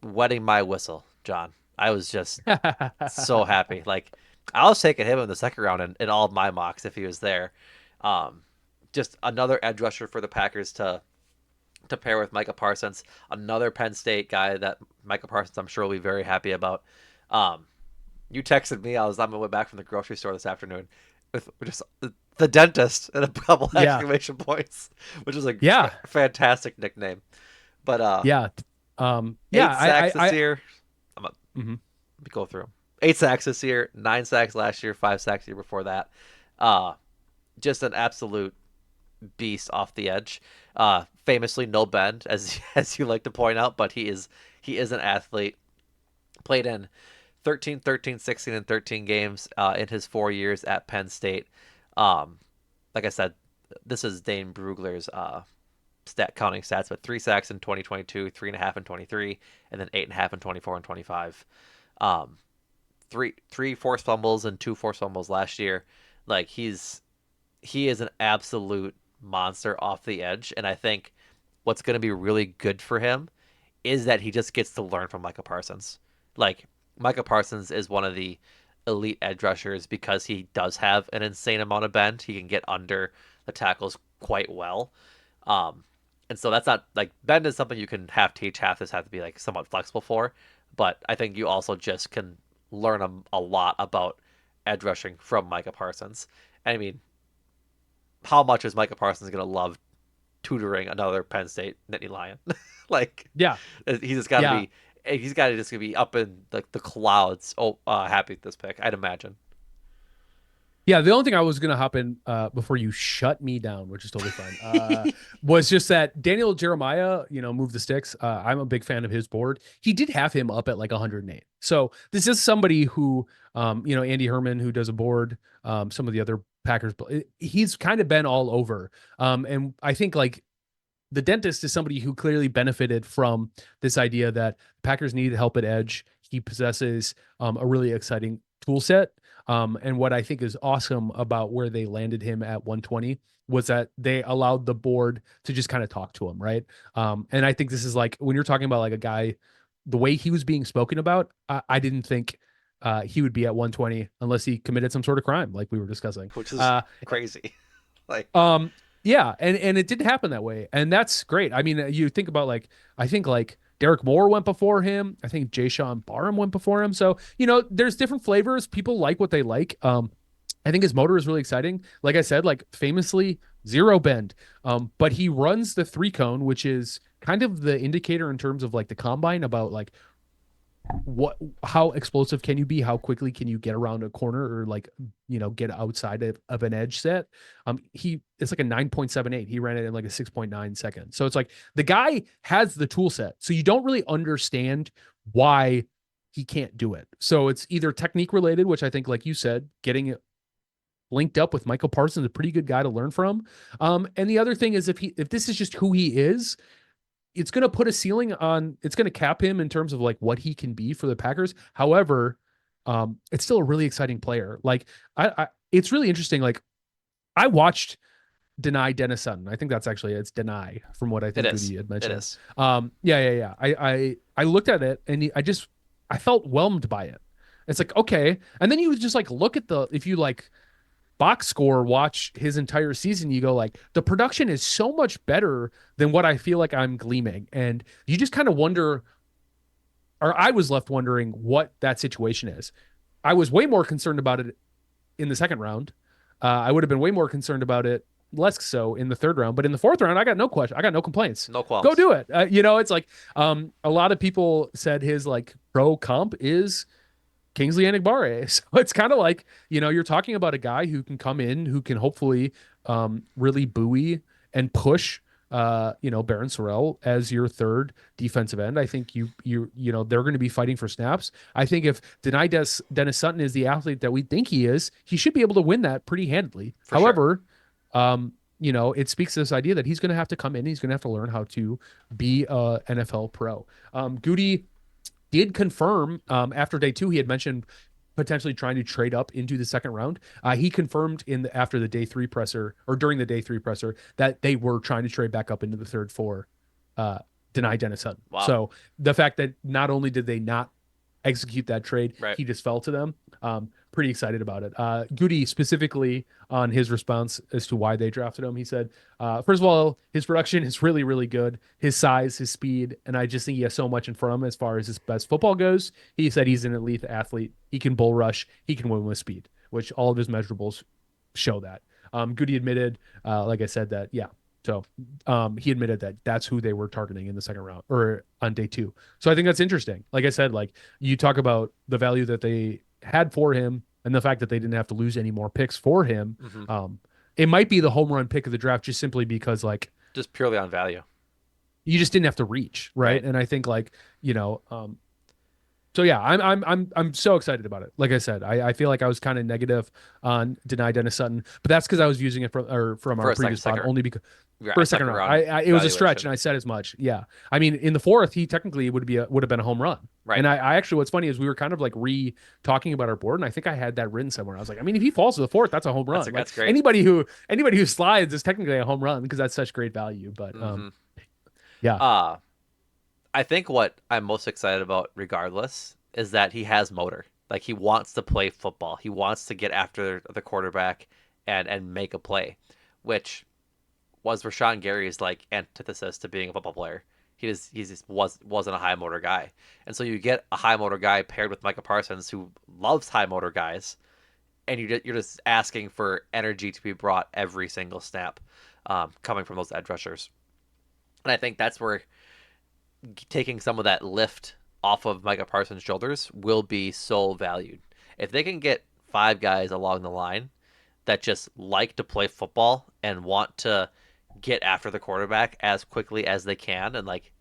wetting my whistle, John. I was just so happy. Like I was taking him in the second round in all of my mocks if he was there. Um, just another edge rusher for the Packers to pair with Micah Parsons, another Penn State guy that Micah Parsons I'm sure will be very happy about. Um, you texted me. I was on my way back from the grocery store this afternoon with just the dentist and a couple Yeah. exclamation points, which is a Yeah. fantastic nickname. But Yeah. Yeah. 8 sacks this year. I'm gonna Mhm. let me go through 'em. 8 sacks this year, 9 sacks last year, 5 sacks the year before that. Uh, just an absolute beast off the edge. Famously no bend, as as you like to point out, but he is an athlete. Played in 13, 13, 16, and 13 games in his 4 years at Penn State. Um, like I said, this is Dane Brugler's stat counting stats, but 3 sacks in 2022, 3.5 in 23, and then 8.5 in 24 and 25. Um, three forced fumbles and two forced fumbles last year. Like he is an absolute monster off the edge, and I think what's going to be really good for him is that he just gets to learn from Micah Parsons. Like Micah Parsons is one of the elite edge rushers because he does have an insane amount of bend. He can get under the tackles quite well. Um, and so that's not like bend is something you can half teach, half this have to be like somewhat flexible for. But I think you also just can learn a lot about edge rushing from Micah Parsons. And I mean, how much is Micah Parsons going to love tutoring another Penn State Nittany Lion? Like, Yeah. he's just got to Yeah. be, he's got to just gonna be up in like the clouds. Oh, happy with this pick, I'd imagine. Yeah, the only thing I was gonna hop in before you shut me down, which is totally fine, was just that Daniel Jeremiah, moved the sticks. I'm a big fan of his board. He did have him up at like 108. So this is somebody who, Andy Herman, who does a board, some of the other Packers, he's kind of been all over. And I think like the dentist is somebody who clearly benefited from this idea that Packers needed help at edge. He possesses a really exciting tool set. And what I think is awesome about where they landed him at 120 was that they allowed the board to just kind of talk to him, right? And I think this is like when you're talking about like a guy, the way he was being spoken about, I didn't think he would be at 120 unless he committed some sort of crime, like we were discussing. Which is Uh, crazy. Like, um, yeah, and it didn't happen that way, and that's great. I mean, you think about like I think like Derek Moore went before him. I think Jay Sean Barham went before him. So there's different flavors. People like what they like. I think his motor is really exciting. Like I said, like famously zero bend. But he runs the 3 cone, which is kind of the indicator in terms of like the combine about like how explosive can you be, how quickly can you get around a corner or like get outside of an edge set. He It's like a 9.78. He ran it in like a 6.9 second, so it's like the guy has the tool set, so you don't really understand why he can't do it. So it's either technique related, which I think like you said, getting it linked up with Michael Parsons, a pretty good guy to learn from. And the other thing is if this is just who he is, it's going to put a ceiling on, it's going to cap him in terms of like what he can be for the Packers. However, it's still a really exciting player. Like it's really interesting. Like I watched Dennis-Sutton. I think that's actually, it's Deny from what I it think is. Goody had It mentioned. is. Yeah. I looked at it and I felt whelmed by it. It's like, okay. And then you just like look at if you like box score watch his entire season, you go like the production is so much better than what I feel like I'm gleaming, and you just kind of wonder, or I was left wondering what that situation is. I was way more concerned about it in the second round. I would have been way more concerned about it, less so in the third round, but in the fourth round I got no question, I got no complaints. No Go qualms. do it. It's like a lot of people said his like pro comp is Kingsley Enagbare. So it's kind of like, you're talking about a guy who can come in, who can hopefully really buoy and push Baron Sorrell as your third defensive end. I think they're going to be fighting for snaps. I think if Dennis-Sutton is the athlete that we think he is, he should be able to win that pretty handily. For sure. However, it speaks to this idea that he's going to have to come in, he's going to have to learn how to be a NFL pro. Goody did confirm after day 2, he had mentioned potentially trying to trade up into the second round. He confirmed after the day 3 presser, or during the day 3 presser, that they were trying to trade back up into the third for uh, deny Dennis-Sutton. Wow. So the fact that not only did they not execute that trade, Right. he just fell to them. Pretty excited about it. Goody specifically on his response as to why they drafted him, he said, first of all, his production is really, really good. His size, his speed, and I just think he has so much in front of him as far as his best football goes. He said he's an elite athlete. He can bull rush. He can win with speed, which all of his measurables show that. Goody admitted, like I said, that, yeah. So he admitted that that's who they were targeting in the second round or on day 2. So I think that's interesting. Like I said, like you talk about the value that they had for him and the fact that they didn't have to lose any more picks for him. Mm-hmm. It might be the home run pick of the draft just simply because like Just purely on value. you just didn't have to reach, right? Right. And I think like so yeah, I'm so excited about it. Like I said, I feel like I was kind of negative on deny Dennis-Sutton, but that's because I was using it from For our a previous pod second, only because yeah, for a a second second round. round It was a stretch, evaluation. and I said as much. Yeah, I mean, in the fourth, he technically would have been a home run. Right. And I actually, what's funny is we were kind of like talking about our board, and I think I had that written somewhere. I was like, I mean, if he falls to the fourth, that's a home run. Like That's great. anybody who slides is technically a home run because that's such great value. But Mm-hmm. yeah, Uh, I think what I'm most excited about, regardless, is that he has motor. Like he wants to play football. He wants to get after the quarterback and make a play, which was Rashawn Gary's like antithesis to being a football player. He just wasn't a high motor guy, and so you get a high motor guy paired with Micah Parsons who loves high motor guys, and you're just asking for energy to be brought every single snap, coming from those edge rushers. And I think that's where taking some of that lift off of Micah Parsons' shoulders will be so valued. If they can get five guys along the line that just like to play football and want to get after the quarterback as quickly as they can and like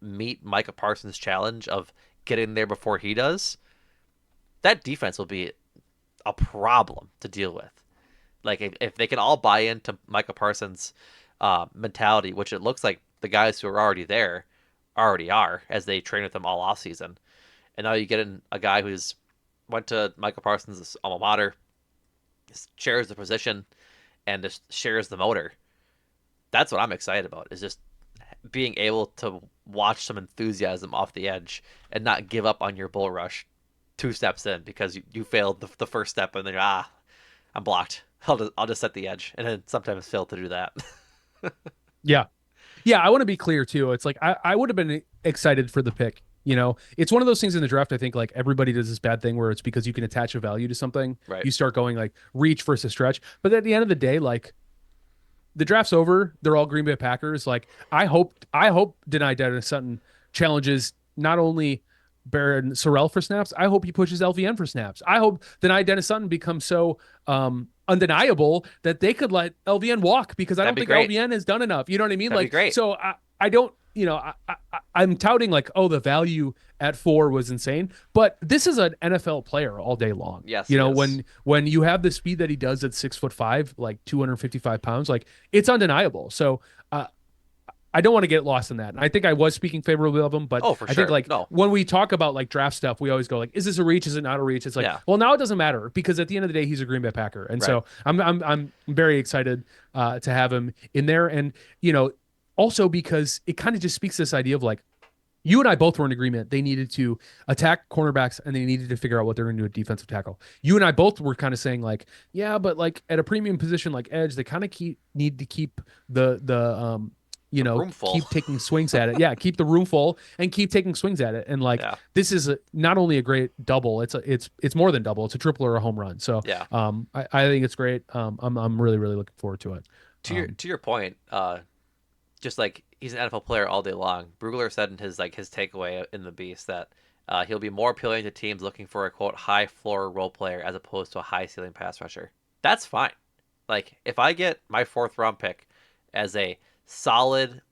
meet Micah Parsons' challenge of getting there before he does, that defense will be a problem to deal with. Like if they can all buy into Micah Parsons' mentality, which it looks like the guys who are already there already are, as they train with him all off season, and now you get in a guy who's went to Micah Parsons' alma mater, shares the position, and just shares the motor. That's what I'm excited about. Is just being able to watch some enthusiasm off the edge and not give up on your bull rush two steps in because you failed the first step and then I'm blocked. I'll just set the edge and then sometimes fail to do that. Yeah. Yeah, I want to be clear too. It's like I would have been excited for the pick. You know, it's one of those things in the draft. I think like everybody does this bad thing where it's because you can attach a value to something. Right. You start going like reach versus stretch. But at the end of the day, like the draft's over. They're all Green Bay Packers. Like I hope Dennis-Sutton challenges not only Baron Sorrell for snaps. I hope he pushes LVN for snaps. I hope Dennis-Sutton becomes so undeniable that they could let LVN walk because I That'd don't be think great. LVN has done enough. You know what I mean? That'd be Like great. so I don't you know I'm touting like oh the value at 4 was insane, but this is an NFL player all day long. Yes, You he know, is. when you have the speed that he does at 6'5", like 255 pounds, like it's undeniable. So I don't want to get lost in that. And I think I was speaking favorably of him, but Oh, for I think sure. like No. when we talk about like draft stuff, we always go like, is this a reach? Is it not a reach? It's like, Yeah. well, now it doesn't matter because at the end of the day, he's a Green Bay Packer, and Right. so I'm very excited to have him in there, and you know, also because it kind of just speaks to this idea of like you and I both were in agreement. They needed to attack cornerbacks and they needed to figure out what they're going to do at defensive tackle. You and I both were kind of saying like, yeah, but like at a premium position like edge, they kind of need to keep the The room full. keep taking swings at it. Yeah, keep the room full and keep taking swings at it. And like Yeah. this is not only a great double, it's more than double. It's a triple or a home run. So Yeah. I think it's great. I'm really really looking forward to it. To your point, just like he's an NFL player all day long. Brugler said in his takeaway in the Beast that he'll be more appealing to teams looking for a quote high floor role player as opposed to a high ceiling pass rusher. That's fine. Like if I get my fourth round pick as solid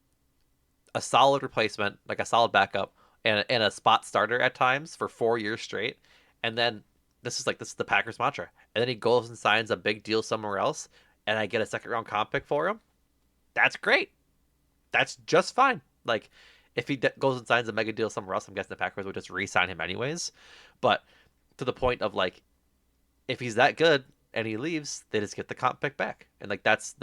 a solid replacement, like a solid backup, and a spot starter at times for 4 years straight, and then this is the Packers mantra, and then he goes and signs a big deal somewhere else, and I get a second round comp pick for him. That's great. That's just fine. Like if he goes and signs a mega deal somewhere else, I'm guessing the Packers would just re-sign him anyways. But to the point of like, if he's that good and he leaves, they just get the comp pick back, and like that's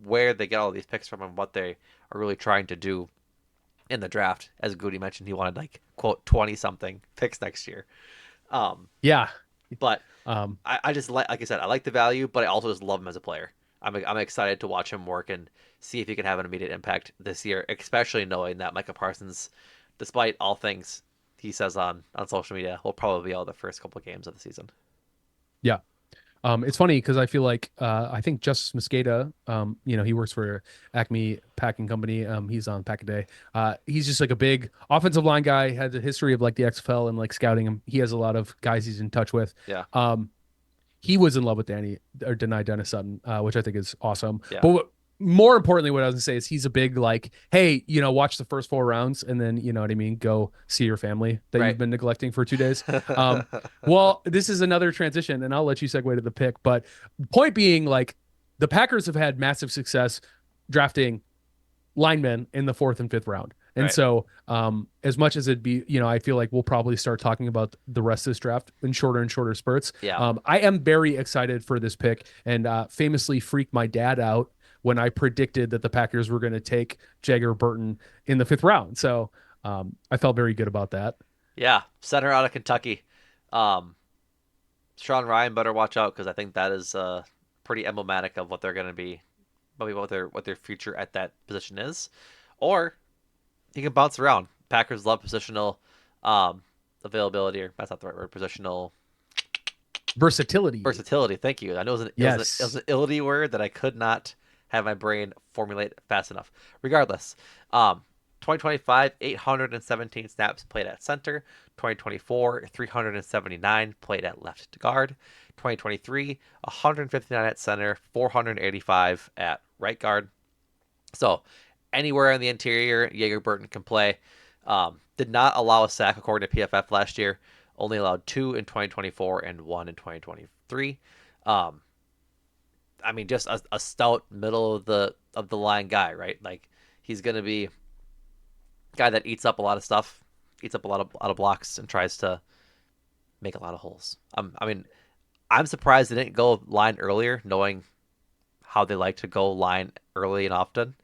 where they get all these picks from and what they are really trying to do in the draft. As Goody mentioned, he wanted like quote 20 something picks next year. Um, Yeah. but Um, I just like I said, I like the value, but I also just love him as a player. I'm excited to watch him work and see if he can have an immediate impact this year, especially knowing that Micah Parsons, despite all things he says on social media, will probably be out the first couple of games of the season. yeah. It's funny because I feel like I think Justice Mosqueda, you know, he works for Acme Packing Company. He's on Pack a Day. He's just like a big offensive line guy. Has a history of like the XFL and like scouting him. He has a lot of guys he's in touch with. Yeah, He was in love with Dennis-Sutton, which I think is awesome. yeah, But more importantly, what I was gonna say is he's a big like, hey, you know, watch the first 4 rounds and then you know what I mean, go see your family that right. you've been neglecting for 2 days. Um, well, this is another transition, and I'll let you segue to the pick. But point being, like, the Packers have had massive success drafting linemen in the fourth and fifth round. And Right. so, as much as it'd be, you know, I feel like we'll probably start talking about the rest of this draft in shorter and shorter spurts. Yeah. I am very excited for this pick and famously freaked my dad out when I predicted that the Packers were going to take Jagger Burton in the fifth round. So I felt very good about that. Yeah. Center out of Kentucky. Um, Sean Ryan better watch out because I think that is pretty emblematic of what they're going to be, maybe what their future at that position is, or He can bounce around. Packers love positional um, availability, or that's not the right word. Positional Versatility. versatility. Thank you. I know it was Yes. an illy word that I could not have my brain formulate fast enough. Regardless, 2025 817 snaps played at center. 2024 379 played at left guard. 2023 159 at center, 485 at right guard. So anywhere in the interior, Jaeger Burton can play. Did not allow a sack according to PFF last year. Only allowed two in 2024 and one in 2023. Um, I mean, just a stout middle of the line guy, right? Like he's gonna be a guy that eats up a lot of stuff, eats up a lot of blocks, and tries to make a lot of holes. I mean, I'm surprised they didn't go line earlier, knowing how they like to go line early and often.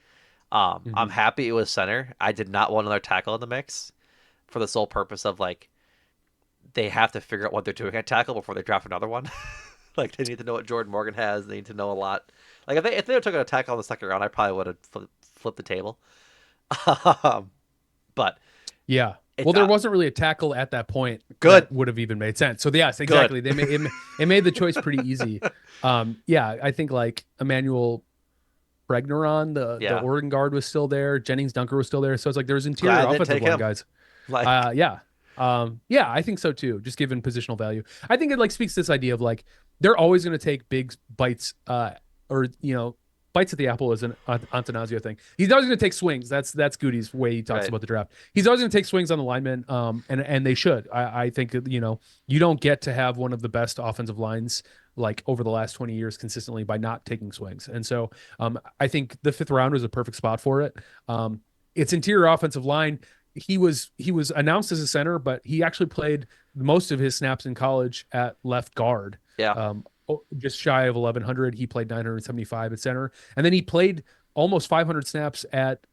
I'm Hmm. happy it was center. I did not want another tackle in the mix for the sole purpose of like they have to figure out what they're doing at tackle before they draft another one. Like they need to know what Jordan Morgan has. They need to know a lot. Like if they took a tackle in the second round, I probably would have flipped the table. um, but Yeah. it's Well, there wasn't really a tackle at that point good, that would have even made sense. So yes, good. exactly. It made the choice pretty easy. Yeah, I think like Emmanuel Regneron, the Yeah, Oregon guard was still there. Jennings Dunker was still there. So it's like there's glad interior I didn't offensive take line him. guys. Like Yeah. Yeah, I think so too. Just given positional value. I think it like speaks to this idea of like they're always going to take big bites or bites at the apple is an Antanasio thing. He's always going to take swings. That's Goody's way he talks right, about the draft. He's always going to take swings on the linemen and they should. I think you don't get to have one of the best offensive lines like over the last 20 years consistently by not taking swings. And so I think the fifth round was a perfect spot for it. It's interior offensive line. He was announced as a center, but he actually played most of his snaps in college at left guard. yeah, Just shy of 1100. He played 975 at center, and then he played almost 500 snaps at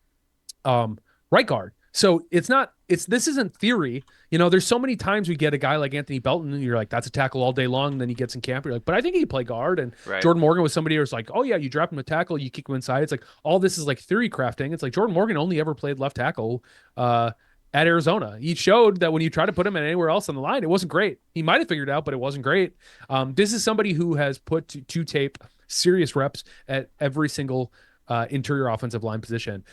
right guard. So this isn't theory. There's so many times we get a guy like Anthony Belton, and you're like, that's a tackle all day long. And then he gets in camp. You're like, but I think he can play guard. And right. Jordan Morgan was somebody who's like, oh yeah, you drop him a tackle, you kick him inside. It's like all this is like theory crafting. It's like Jordan Morgan only ever played left tackle at Arizona. He showed that when you try to put him in anywhere else on the line, it wasn't great. He might have figured it out, but it wasn't great. This is somebody who has put to tape serious reps at every single interior offensive line position.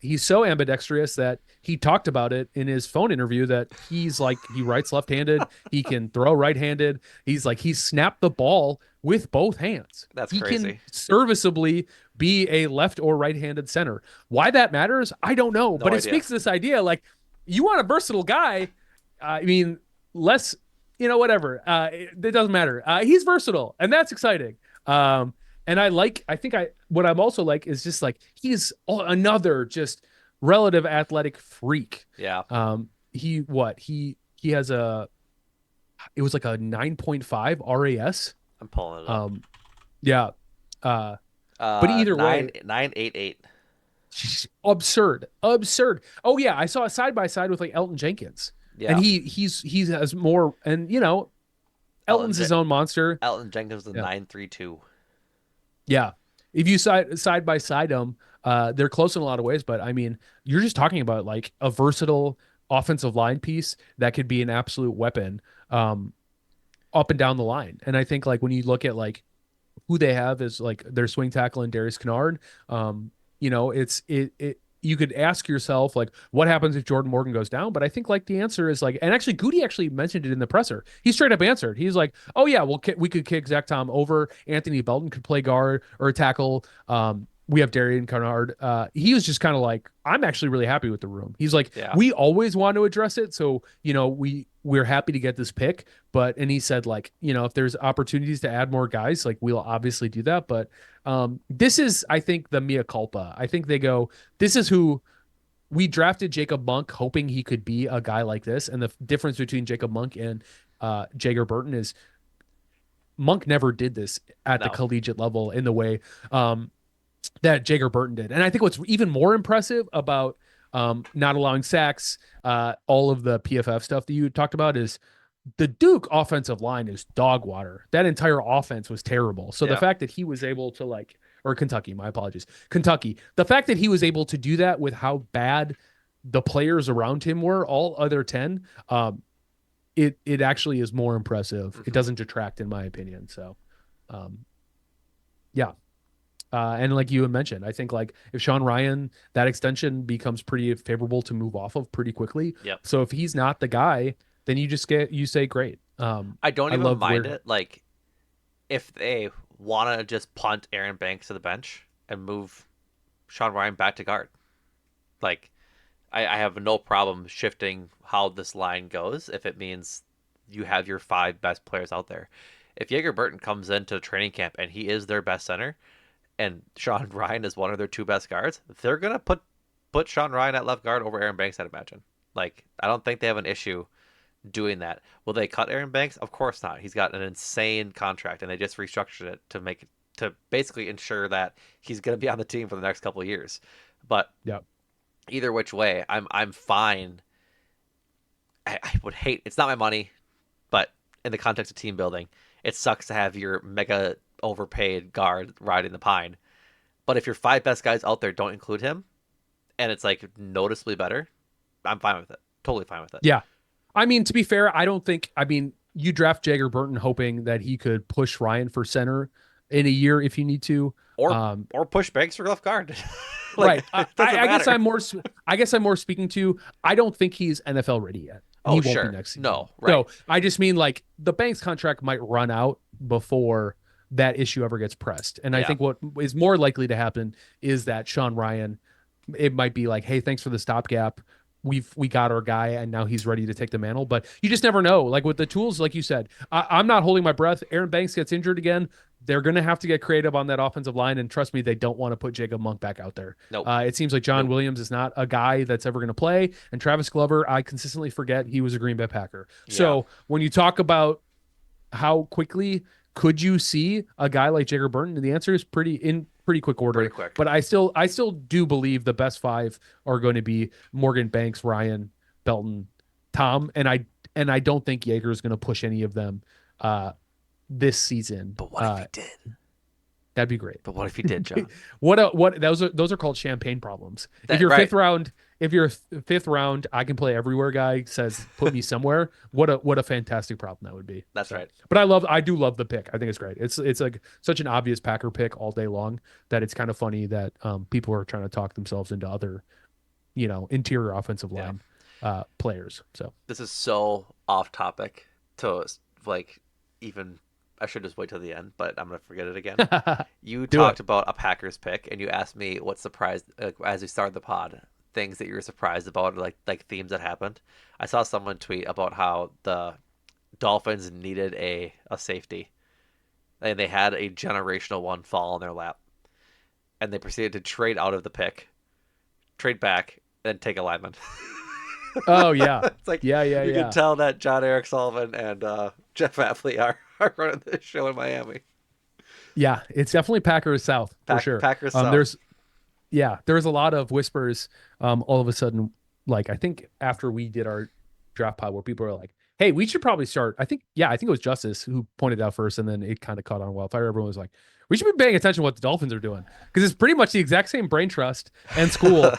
He's so ambidextrous that he talked about it in his phone interview that he's like, he writes left-handed, he can throw right-handed. He's like, he snapped the ball with both hands. That's He can crazy. serviceably be a left or right-handed center. Why that matters, I don't know, No but it idea. speaks to this idea like you want a versatile guy. I mean, less, whatever. It doesn't matter. He's versatile, and that's exciting. And what I'm also like is just like he's another just relative athletic freak. Yeah, He has it was like a 9.5 RAS. I'm pulling it up. Um, yeah. But either way, 9988. absurd, absurd. Oh yeah, I saw a side by side with like Elton Jenkins, and Yeah, he has more, and Elton Elton's his own monster. Elton Jenkins was Yeah. 932. Yeah. If you side by side them, they're close in a lot of ways, but I mean, you're just talking about like a versatile offensive line piece that could be an absolute weapon um, up and down the line. And I think like when you look at like who they have as like their swing tackle and Darius Kennard, it you could ask yourself like what happens if Jordan Morgan goes down, but I think like the answer is like, and actually Goody actually mentioned it in the presser. He straight up answered. He's like, oh yeah, we could kick Zach Tom over. Anthony Belton could play guard or tackle. We have Darian Kennard. He was just kind of like, I'm actually really happy with the room. He's like, Yeah, we always want to address it, so we're happy to get this pick. And he said like, if there's opportunities to add more guys, like we'll obviously do that. But this is, I think, the mea culpa. I think they go, this is who we drafted Jacob Monk, hoping he could be a guy like this. And the difference between Jacob Monk and Jaeger Burton is Monk never did this at the no, collegiate level in the way that Jaeger Burton did. And I think what's even more impressive about not allowing sacks, all of the PFF stuff that you talked about is the Duke offensive line is dog water. That entire offense was terrible. So the yeah, fact that he was able to or Kentucky, my apologies, Kentucky, the fact that he was able to do that with how bad the players around him were, all other 10, it actually is more impressive. It Hmm. doesn't detract, in my opinion. So, um, yeah. And like you had mentioned, I think like if Sean Ryan, that extension becomes pretty favorable to move off of pretty quickly. Yep. So if he's not the guy, then you say great. I don't I even love mind where, it. Like if they want to just punt Aaron Banks to the bench and move Sean Ryan back to guard, like I have no problem shifting how this line goes if it means you have your five best players out there. If Jaeger Burton comes into training camp and he is their best center, and Sean Ryan is one of their two best guards, they're gonna put Sean Ryan at left guard over Aaron Banks, I'd imagine. Like I don't think they have an issue doing that. Will they cut Aaron Banks? Of course not. He's got an insane contract, and they just restructured it to basically ensure that he's going to be on the team for the next couple of years. But yeah, either which way, I'm fine. I would hate. It's not my money, but in the context of team building, it sucks to have your mega overpaid guard riding the pine. But if your five best guys out there don't include him, and it's like noticeably better, I'm fine with it. Totally fine with it. yeah. I mean, to be fair, I don't think. I mean, you draft Jagger Burton hoping that he could push Ryan for center in a year if you need to. Or Um, or push Banks for left guard. Like right. it doesn't I guess matter. I guess I'm more speaking to. I don't think he's NFL ready yet, and Oh he won't be sure, next season. no, right. So I just mean like the Banks contract might run out before that issue ever gets pressed. And I Yeah, think what is more likely to happen is that Sean Ryan, it might be like, hey, thanks for the stopgap. We got our guy and now he's ready to take the mantle. But you just never know. Like with the tools, like you said, I'm not holding my breath. Aaron Banks gets injured again. They're going to have to get creative on that offensive line. And trust me, they don't want to put Jacob Monk back out there. nope, It seems like John nope. Williams is not a guy that's ever going to play. And Travis Glover, I consistently forget he was a Green Bay Packer. Yeah, So when you talk about how quickly could you see a guy like Jagger Burton? The answer is pretty quick pretty order. quick. But I still do believe the best five are going to be Morgan, Banks, Ryan, Belton, Tom, and I don't think Jaeger is going to push any of them uh, this season. But what if he did? That'd be great. But what if he did, John? What those are called champagne problems. If That you're right? fifth round, if you're fifth round, I can play everywhere guy says put me somewhere. What a fantastic problem that would be. That's So, right. but I do love the pick. I think it's great. It's like such an obvious Packer pick all day long that it's kind of funny that people are trying to talk themselves into other interior offensive Yeah. line players. So This is so off topic to like even. I should just wait till the end, but I'm gonna forget it again. You do it. talked about a Packers pick, and you asked me what surprised as we started the pod, things that you were surprised about, or like themes that happened. I saw someone tweet about how the Dolphins needed a safety, and they had a generational one fall in their lap, and they proceeded to trade out of the pick, trade back, and take a lineman. Oh yeah, It's like yeah, yeah, you can yeah. tell that John Eric Sullivan and Jeff Apley are running this show in Miami. Yeah, it's definitely Packers South for sure. Packers South. There's there's a lot of whispers all of a sudden, like I think after we did our draft pod where people are like, hey, we should probably start. I think it was Justice who pointed out first, and then it kind of caught on wildfire. Everyone was like, we should be paying attention to what the Dolphins are doing because it's pretty much the exact same brain trust and school.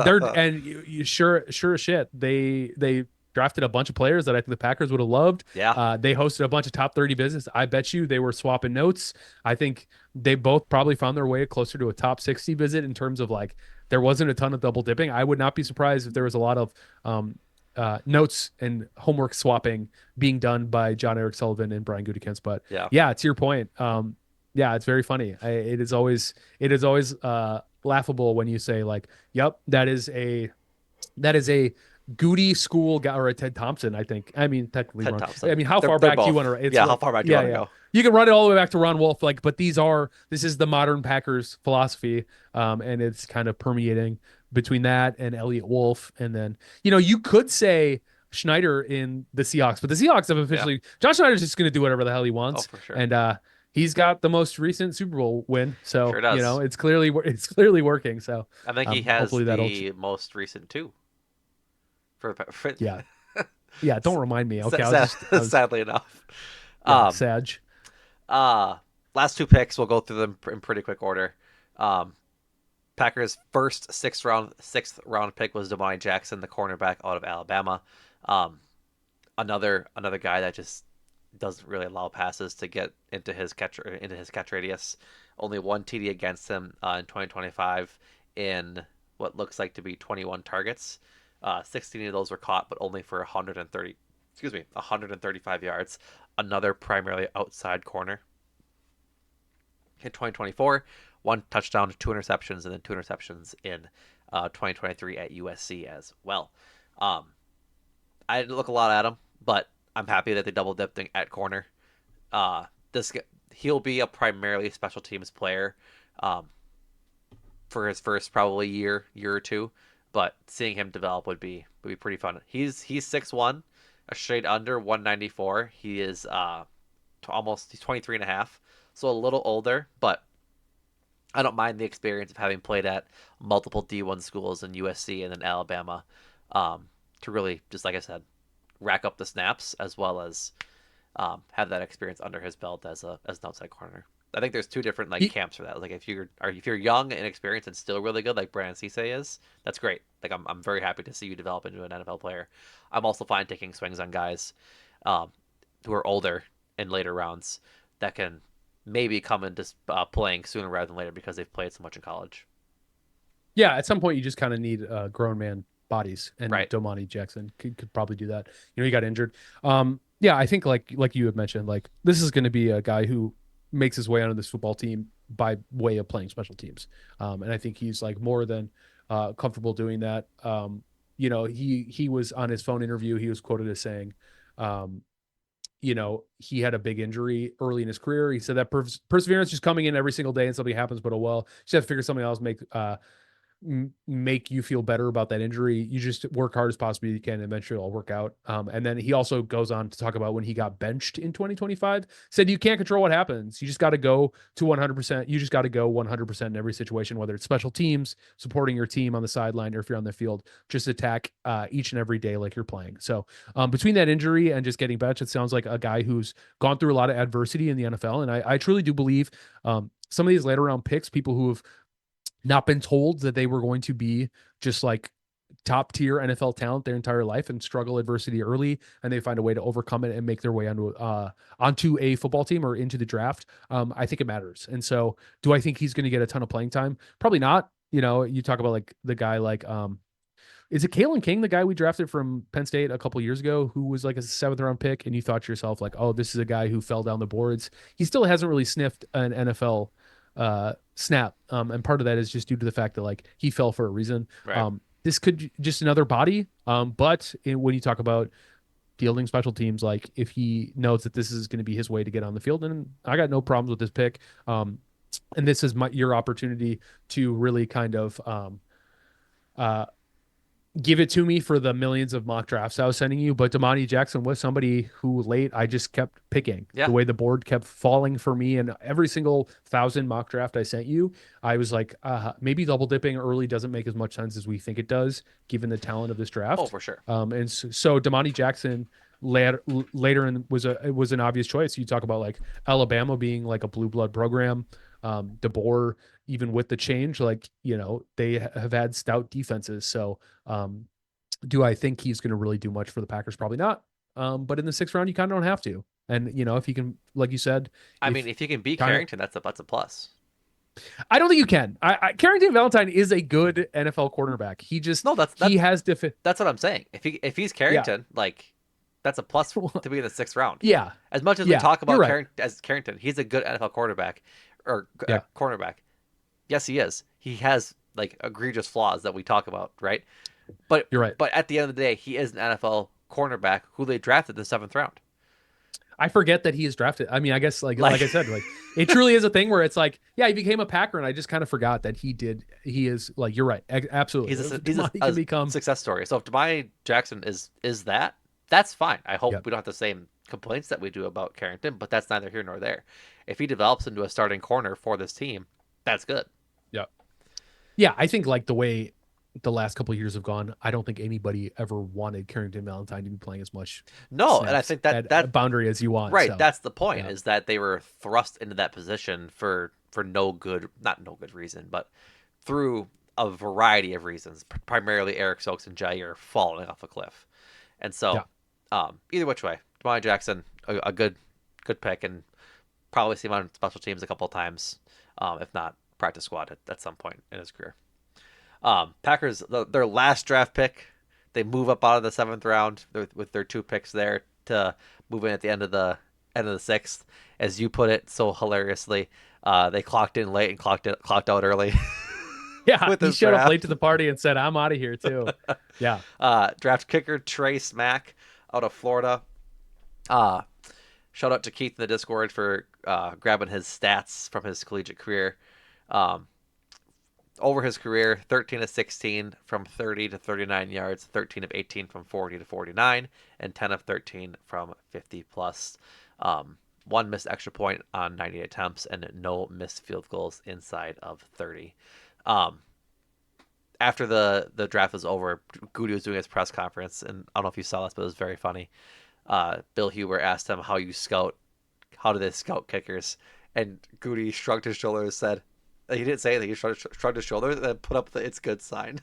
They're and you sure as shit they drafted a bunch of players that I think the Packers would have loved. Yeah, They hosted a bunch of top 30 visits. I bet you they were swapping notes. I think they both probably found their way closer to a top 60 visit in terms of like there wasn't a ton of double dipping. I would not be surprised if there was a lot of notes and homework swapping being done by John Eric Sullivan and Brian Gutekunst. But yeah. yeah, to your point, yeah, it's very funny. It is always laughable when you say like, "Yep, that is a Goody school guy or a Ted Thompson." I think. I mean, technically Ted wrong. Thompson. I mean, how They're far they're back do you both. want to? It's Yeah, how like, far back do you yeah, want to yeah. go? You can run it all the way back to Ron Wolf, like, but this is the modern Packers philosophy, and it's kind of permeating between that and Elliot Wolf, and then you could say Schneider in the Seahawks, but the Seahawks have Yeah. officially John Schneider's just going to do whatever the hell he Oh, wants, for sure. and he's got the most recent Super Bowl win, so Sure does. it's clearly working. So I think he has hopefully that'll the most recent two for yeah. Yeah, don't remind me. Okay, I was sadly enough. yeah, Um, Sag. uh, last two picks, we'll go through them in pretty quick order. Um, Packers' first sixth round pick was Demani Jackson, the cornerback out of Alabama. Um, another guy that just doesn't really allow passes to get into his catch radius. Only one TD against him in 2025 in what looks like to be 21 targets. 16 of those were caught, but only for 135 yards. Another primarily outside corner. In 2024, one touchdown, two interceptions, and then two interceptions in 2023 at USC as well. Um, I didn't look a lot at him, but I'm happy that they double dipped at corner. This He'll be a primarily special teams player um, for his first probably year or two, but seeing him develop would be pretty fun. He's 6'1", a shade under 194. He's 23 and a half, so a little older, but I don't mind the experience of having played at multiple D1 schools in USC and then Alabama, to really, just like I said, rack up the snaps as well as have that experience under his belt as an outside corner. I think there's two different like Ye- camps for that. Like if you're young and experienced and still really good, like Brandon Cisse is, that's great. Like I'm very happy to see you develop into an NFL player. I'm also fine taking swings on guys um, who are older in later rounds that can maybe come into playing sooner rather than later because they've played so much in college. Yeah, at some point you just kind of need grown man bodies, and Right. Domani Jackson could probably do that. He got injured. Yeah, I think like you had mentioned, like this is going to be a guy who makes his way onto this football team by way of playing special teams. And I think he's like more than comfortable doing that. He was on his phone interview. He was quoted as saying, um, he had a big injury early in his career. He said that perseverance just coming in every single day and something happens, but oh well, just have to figure something else, make you feel better about that injury. You just work hard as possibly you can, and eventually it'll work out. And then he also goes on to talk about when he got benched in 2025, said you can't control what happens. You just got to go to 100%. You just got to go 100% in every situation, whether it's special teams, supporting your team on the sideline, or if you're on the field, just attack each and every day like you're playing. So between that injury and just getting benched, it sounds like a guy who's gone through a lot of adversity in the NFL. And I truly do believe some of these later round picks, people who have not been told that they were going to be just like top tier NFL talent their entire life and struggle adversity early, and they find a way to overcome it and make their way onto a football team or into the draft. I think it matters. And so, do I think he's going to get a ton of playing time? Probably not. You talk about like the guy like is it Kalen King, the guy we drafted from Penn State a couple years ago, who was like a seventh round pick, and you thought to yourself like, oh, this is a guy who fell down the boards. He still hasn't really sniffed an NFL snap, and part of that is just due to the fact that like he fell for a reason. Right. This could just another body, but when you talk about fielding special teams, like if he knows that this is going to be his way to get on the field, then I got no problems with this pick. And this is your opportunity to really kind of uh, give it to me for the millions of mock drafts I was sending you. But Damani Jackson was somebody who late I just kept picking. The Yeah. way the board kept falling for me, and every single 1,000 mock draft I sent you, I was like, maybe double dipping early doesn't make as much sense as we think it does, given the talent of this Oh, draft. for sure. And so Damani Jackson later in was an obvious choice. You talk about like Alabama being like a blue blood program. DeBoer, even with the change, like they have had stout defenses. So do I think he's going to really do much for the Packers? Probably not. But in the sixth round, you kind of don't have to. And if he can, like you said, I mean, if if you can beat kind of, Carrington, that's a plus. I don't think you can. Carrington Valentine is a good NFL cornerback. No, He has that's what I'm saying. If he's yeah, Carrington, like that's a plus to be in the sixth round. yeah, As much as we yeah. talk You're about right. Carrington, he's a good NFL quarterback or Yeah, cornerback. Yes, he is. He has like egregious flaws that we talk about, right? But you're right. but at the end of the day, he is an NFL cornerback who they drafted in the seventh round. I forget that he is drafted. I mean, I guess like Like I said, like it truly is a thing where it's like, yeah, he became a Packer, and I just kind of forgot that he did. He is like, you're right, absolutely. he's He a can become. success story. So if Demai Jackson is that, that's fine. I hope Yeah, we don't have the same complaints that we do about Carrington, but that's neither here nor there. If he develops into a starting corner for this team, that's good. yeah. Yeah, I think like the way the last couple of years have gone, I don't think anybody ever wanted Carrington Valentine to be playing as much No, and I snaps think that at a that boundary as you want. right, So that's the point yeah, is that they were thrust into that position for no good, not no good reason, but through a variety of reasons, primarily Eric Stokes and Jair falling off a cliff. And Yeah. so, either which way, Damari Jackson, a good pick, and probably see him on special teams a couple of times, if not practice squad at some point in his career. Packers, their last draft pick, they move up out of the seventh round with their two picks there to move in at the end of the sixth, as you put it so hilariously. They clocked in late and clocked out early Yeah. with He this showed up late draft. to the party and said, I'm out of here too. Yeah. Draft kicker Trey Smack out of Florida. Uh, Shout out to Keith in the Discord for grabbing his stats from his collegiate career. Um, Over his career, 13 of 16 from 30 to 39 yards, 13 of 18 from 40 to 49, and 10 of 13 from 50 plus. One missed extra point on 98 attempts, and no missed field goals inside of 30. Um, After the draft was over, Goody was doing his press conference, and I don't know if you saw this, but it was very funny. Bill Huber asked him how do they scout kickers, and Goody shrugged his shoulders and said, he didn't say anything. He shrugged his shoulders and then put up the "it's good" sign.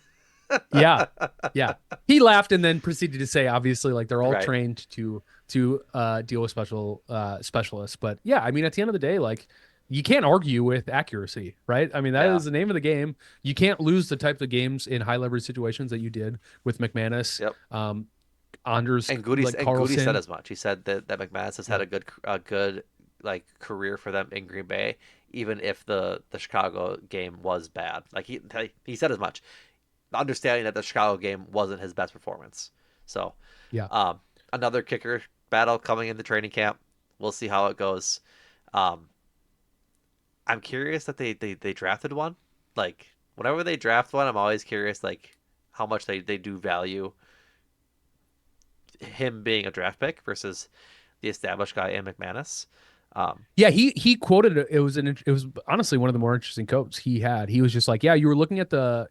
Yeah. Yeah. He laughed and then proceeded to say, obviously, like they're all Right. trained to deal with specialists. But yeah, I mean, at the end of the day, like you can't argue with accuracy, right? I mean, that Yeah. is the name of the game. You can't lose the types of games in high leverage situations that you did with McManus, Yep. Anders, And like Goody said Carlson. as much. He said that McManus has had Yeah. a good like career for them in Green Bay, even if the Chicago game was bad. Like he said as much, understanding that the Chicago game wasn't his best performance. So, Yeah. um, another kicker battle coming into training camp. We'll see how it goes. Um, I'm curious that they drafted one. Like whenever they draft one, I'm always curious like how much they do value him being a draft pick versus the established guy in McManus. Um, Yeah, he quoted it was honestly one of the more interesting quotes he had. He was just like, "Yeah, you were looking at the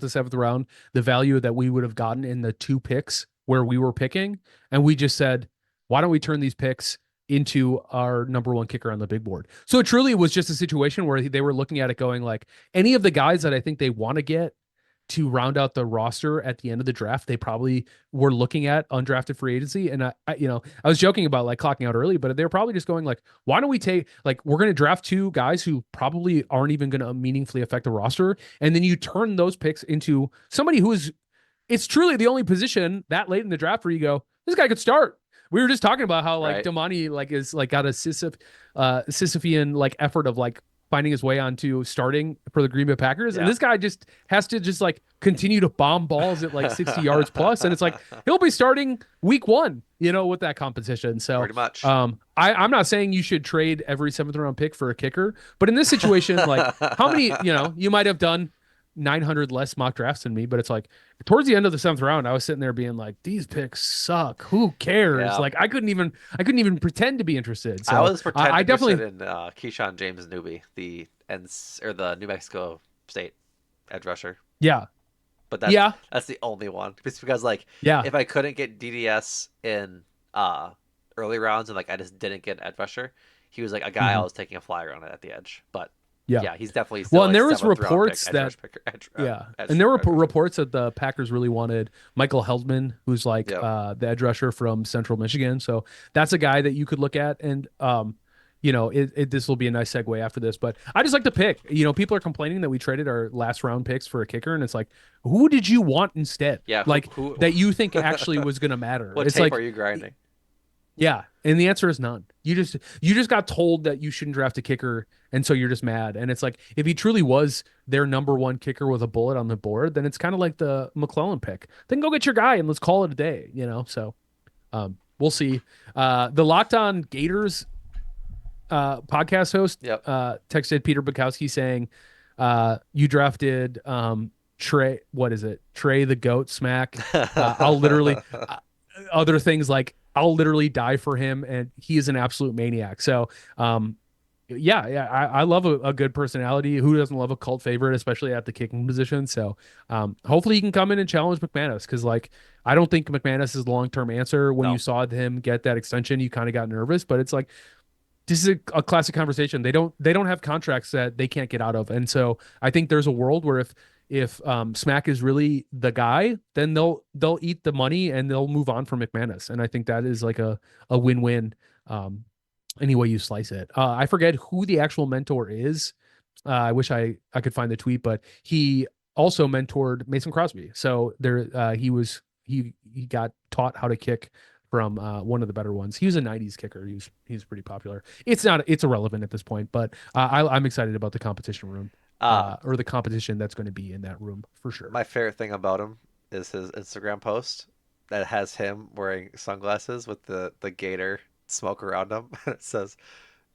seventh round, the value that we would have gotten in the two picks where we were picking, and we just said, why don't we turn these picks into our number one kicker on the big board?" So it truly was just a situation where they were looking at it going like, any of the guys that I think they want to get to round out the roster at the end of the draft, they probably were looking at undrafted free agency. And I was joking about like clocking out early, but they're probably just going like, why don't we take like we're going to draft two guys who probably aren't even going to meaningfully affect the roster, and then you turn those picks into somebody who is it's truly the only position that late in the draft where you go, this guy could start. We were just talking about how like right. Damani like is like got a Sisyphean like effort of like finding his way onto starting for the Green Bay Packers. And Yeah. this guy just has to just like continue to bomb balls at like 60 yards plus. And it's like he'll be starting week one, with that competition. So Pretty much. I'm not saying you should trade every seventh round pick for a kicker, but in this situation, like how many, you might have done 900 less mock drafts than me, but it's like towards the end of the seventh round, I was sitting there being like, these picks suck. Who cares? Yeah. Like I couldn't even pretend to be interested. I So was I interested definitely, in Keyshawn James Newby, the New Mexico State edge rusher, yeah, but yeah, that's the only one. Just because like yeah. if I couldn't get DDS in uh early rounds and like I just didn't get an edge rusher, he was like a guy I Mhm. was taking a flyer on at the edge. But Yeah. yeah, he's definitely Well, still and a there was seventh round pick reports that yeah, and there were edge rusher. reports that the Packers really wanted Michael Heldman, who's like Yep. the edge rusher from Central Michigan. So that's a guy that you could look at, and this will be a nice segue after this. But I just like to pick. People are complaining that we traded our last round picks for a kicker, and it's like, who did you want instead? Yeah. Like Who that you think actually was going to matter? what It's tape are like you grinding? yeah, and the answer is none. You just got told that you shouldn't draft a kicker, and so you're just mad. And it's like if he truly was their number one kicker with a bullet on the board, then it's kind of like the McClellan pick. Then go get your guy and let's call it a day. So we'll see. The Locked On Gators podcast host Yep. texted Peter Bukowski saying, "You drafted Trey. What is it? Trey the Goat Smack. I'll literally." Other things like I'll literally die for him, and he is an absolute maniac. So, yeah, I love a good personality. Who doesn't love a cult favorite, especially at the kicking position? So, hopefully he can come in and challenge McManus because, like, I don't think McManus is the long term answer. When you No. saw him get that extension, you kind of got nervous, but it's like this is a classic conversation. They don't have contracts that they can't get out of, and so I think there's a world where if Smack is really the guy, then they'll eat the money and they'll move on from McManus, and I think that is like a win-win. Um, any way you slice it. I forget who the actual mentor is. I wish I could find the tweet, but he also mentored Mason Crosby. So there he got taught how to kick from one of the better ones. He was a '90s kicker. He's pretty popular. It's irrelevant at this point, but I'm excited about the competition room, Um, or the competition that's going to be in that room for sure. my favorite thing about him is his Instagram post that has him wearing sunglasses with the gator smoke around him. And it says,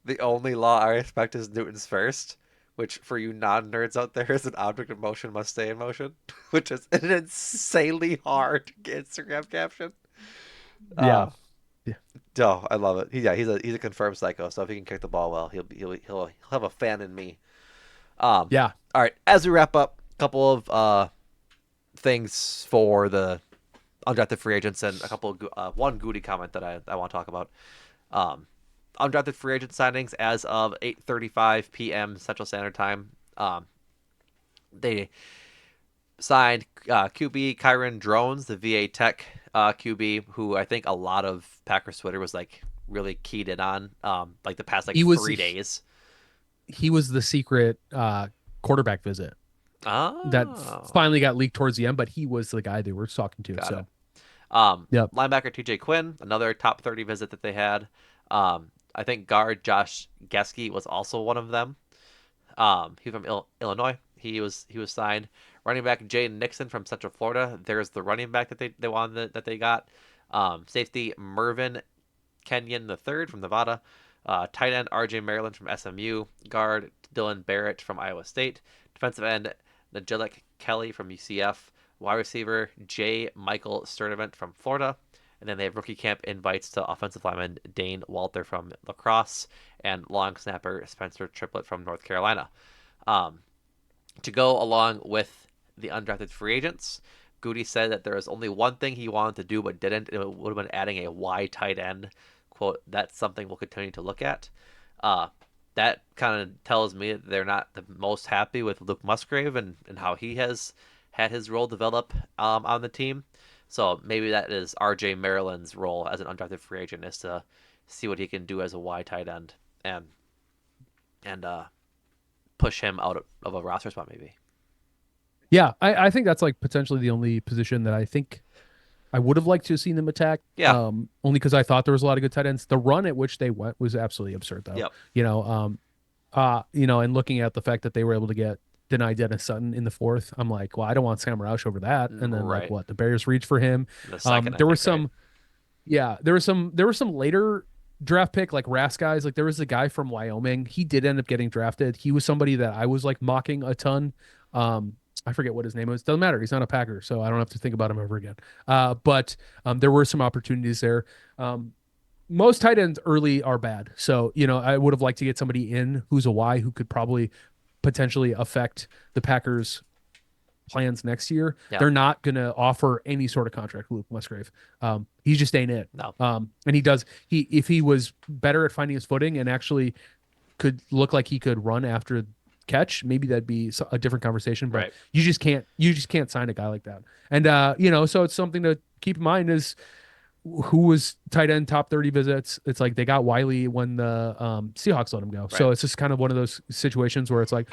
"The only law I respect is Newton's first," which for you non-nerds out there is an object in motion must stay in motion, which is an insanely hard Instagram caption. Yeah, Uh, yeah, oh, I love it. Yeah, he's a confirmed psycho. So if he can kick the ball well, he'll have a fan in me. yeah. All right. As we wrap up, a couple of things for the undrafted free agents and a couple of one Goody comment that I want to talk about. Um, undrafted free agent signings as of 8:35 p.m. Central Standard Time. They signed QB Kyron Drones, the VA Tech QB, who I think a lot of Packers Twitter was like really keyed in on, like the past like He was 3 days. he was the secret quarterback visit that Oh, finally got leaked towards the end, but he was the guy they were talking to. got it. So, yep. Linebacker TJ Quinn, another top 30 visit that they had. I think guard Josh Geske was also one of them. He's from Illinois. He was signed. Running back Jay Nixon from Central Florida. There's the running back that they wanted that they got. Safety Mervin Kenyon the third from Nevada. Tight end RJ Maryland from SMU. Guard Dylan Barrett from Iowa State. Defensive end Nagelic Kelly from UCF. Wide receiver J. Michael Sturdivant from Florida. And then they have rookie camp invites to offensive lineman Dane Walter from La Crosse and long snapper Spencer Triplett from North Carolina. Um, to go along with the undrafted free agents, Goody said that there was only one thing he wanted to do but didn't. It would have been adding a Y tight end. "Quote, that's something we'll continue to look at." Uh, that kind of tells me that they're not the most happy with Luke Musgrave and how he has had his role develop on the team. So maybe that is RJ Maryland's role as an undrafted free agent is to see what he can do as a Y tight end and and push him out of a roster spot maybe. Yeah, I think that's like potentially the only position that I think I would have liked to have seen them attack. Yeah. Only because I thought there was a lot of good tight ends. The run at which they went was absolutely absurd, though. Yep. And looking at the fact that they were able to get denied Dennis-Sutton in the fourth, I'm like, well, I don't want Sam Roush over that. And then like Right. what the Bears reach for him. The second, I There was think, right? some, yeah, there were some later draft pick like RAS guys. Like there was a guy from Wyoming. He did end up getting drafted. He was somebody that I was like mocking a ton. I forget what his name was. Doesn't matter. He's not a Packer, so I don't have to think about him ever again. But there were some opportunities there. Most tight ends early are bad. So, I would have liked to get somebody in who's a Y who could probably potentially affect the Packers' plans next year. Yeah. They're not going to offer any sort of contract, Luke Musgrave. He just ain't it. No. And if he was better at finding his footing and actually could look like he could run after catch, maybe that'd be a different conversation. But Right. you just can't sign a guy like that. And so it's something to keep in mind is who was tight end top 30 visits. It's like they got Wiley when the Seahawks let him go. Right. So it's just kind of one of those situations where it's like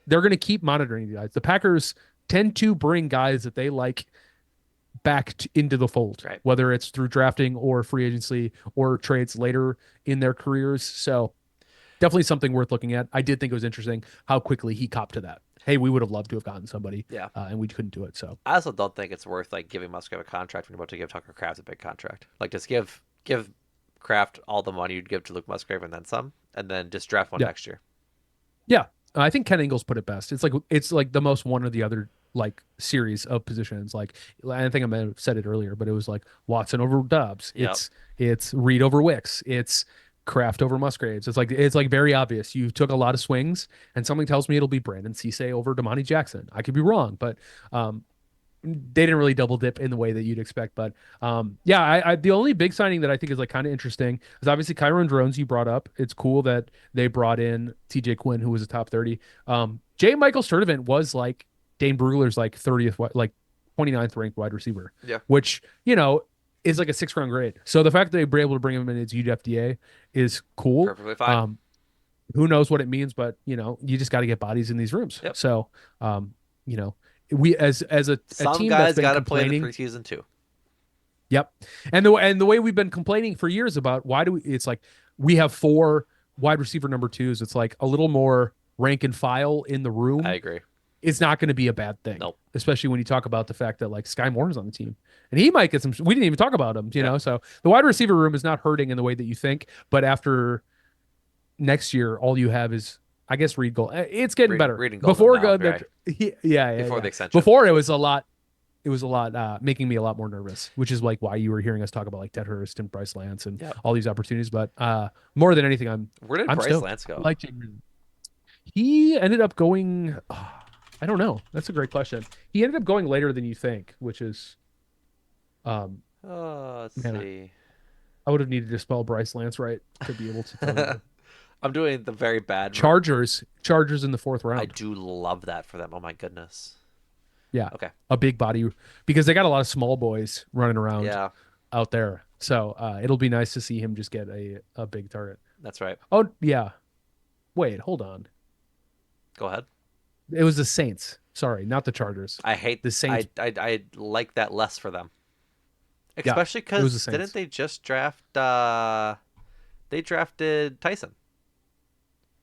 they're going to keep monitoring the guys. The Packers tend to bring guys that they like back into the fold, Right. whether it's through drafting or free agency or trades later in their careers. So definitely something worth looking at. I did think it was interesting how quickly he copped to that. Hey, we would have loved to have gotten somebody, Yeah. and we couldn't do it. So I also don't think it's worth like giving Musgrave a contract when you're about to give Tucker Kraft a big contract. Like just give Kraft all the money you'd give to Luke Musgrave and then some, and then just draft one yeah, next year. yeah. I think Ken Ingles put it best. It's like the most one or the other like series of positions. Like I think I may have said it earlier, but it was like Watson over Dobbs. Yep. It's Reed over Wicks. It's Kraft over Musgraves. It's like very obvious. You took a lot of swings, and something tells me it'll be Brandon Cisse over Damani Jackson. I could be wrong, but they didn't really double dip in the way that you'd expect. But yeah, the only big signing that I think is like kind of interesting is obviously Kyron Drones you brought up. It's cool that they brought in TJ Quinn, who was a top 30. J. Michael Sturdivant was like Dane Brugler's like 30th, like 29th ranked wide receiver, Yeah, which, is like a 6th round grade. So the fact that they were able to bring him in as UFDA is cool. perfectly fine. Who knows what it means, but you just got to get bodies in these rooms. Yep. So, you know, we as a Some team that's guys been got to play in the complaining. preseason too. Yep. And the way we've been complaining for years about why do we it's like we have 4 wide receiver number 2s. It's like a little more rank and file in the I room agree. is not going to be a bad thing, Nope. especially when you talk about the fact that like Sky Moore's on the team. And he might get some we didn't even talk about him, Yeah. so the wide receiver room is not hurting in the way that you think, but after next year all you have is I guess Reed Gold. It's getting better. Reading Golden Before now, go right? Before yeah. the extension. Before it was a lot making me a lot more nervous, which is like why you were hearing us talk about like Ted Hurst and Bryce Lance and Yep. all these opportunities. But more than anything, Where did I'm Bryce stoked. Lance I go? like Jaden. He ended up going. I don't know. That's a great question. He ended up going later than you think, which is, um, Let's man, see. I would have needed to spell Bryce Lance right to be able to tell you. I'm doing the very bad. Chargers in the fourth I round. do love that for them. Oh my goodness. Yeah, Okay. a big body because they got a lot of small boys running around Yeah, out there. So it'll be nice to see him just get a big target. that's right. Oh yeah. Wait, hold on. Go ahead. It was the Saints. Sorry, not the Chargers. I hate. The Saints. I like that less for them, Yeah, especially it was the because didn't Saints. they just draft? They drafted Tyson.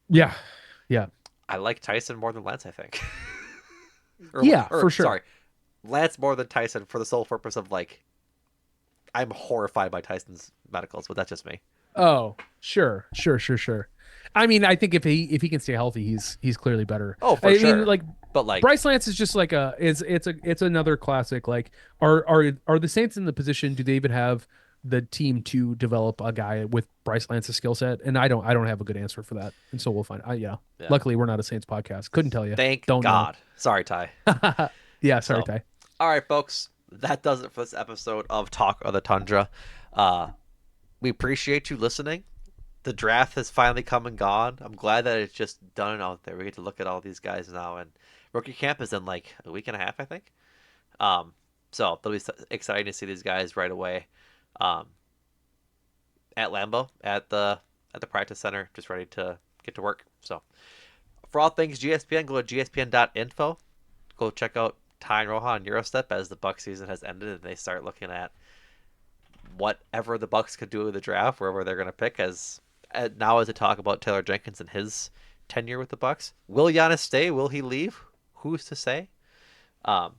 Yeah, yeah, I like Tyson more than Lance. I think. yeah, Or for sure. sorry, Lance more than Tyson for the sole purpose of like I'm horrified by Tyson's medicals, but that's just me. Oh, sure, sure, sure, sure. I mean, I think if he can stay healthy, he's clearly better. Oh, for I mean, sure. like But like, Bryce Lance is just like it's another classic. Like, are the Saints in the position? Do they even have the team to develop a guy with Bryce Lance's skill set? And I don't have a good answer for that. And so we'll find. Yeah. yeah. Luckily, we're not a Saints podcast. Couldn't tell you. Thank Don't know. God. Sorry, Ty. Yeah. Sorry, So, Ty. all right, folks. That does it for this episode of Talk of the Tundra. Uh, we appreciate you listening. The draft has finally come and gone. I'm glad that it's just done out there. We get to look at all these guys now, and rookie camp is in like a week and a half, I think. Um, so it'll be exciting to see these guys right away. Um, at Lambeau at the practice center, just ready to get to work. So for all things GSPN, go to gspn.info. Go check out Ty and Rohan Eurostep as the Buck season has ended and they start looking at whatever the Bucks could do with the draft, wherever they're going to pick. As now as they talk about Taylor Jenkins and his tenure with the Bucks, will Giannis stay? Will he leave? Who's to say? Um,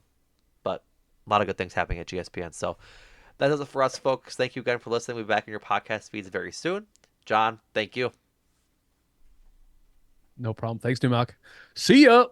but a lot of good things happening at GSPN. So that does it for us, folks. Thank you again for listening. We'll be back in your podcast feeds very soon. John, thank you. No problem. Thanks, Numac. See ya.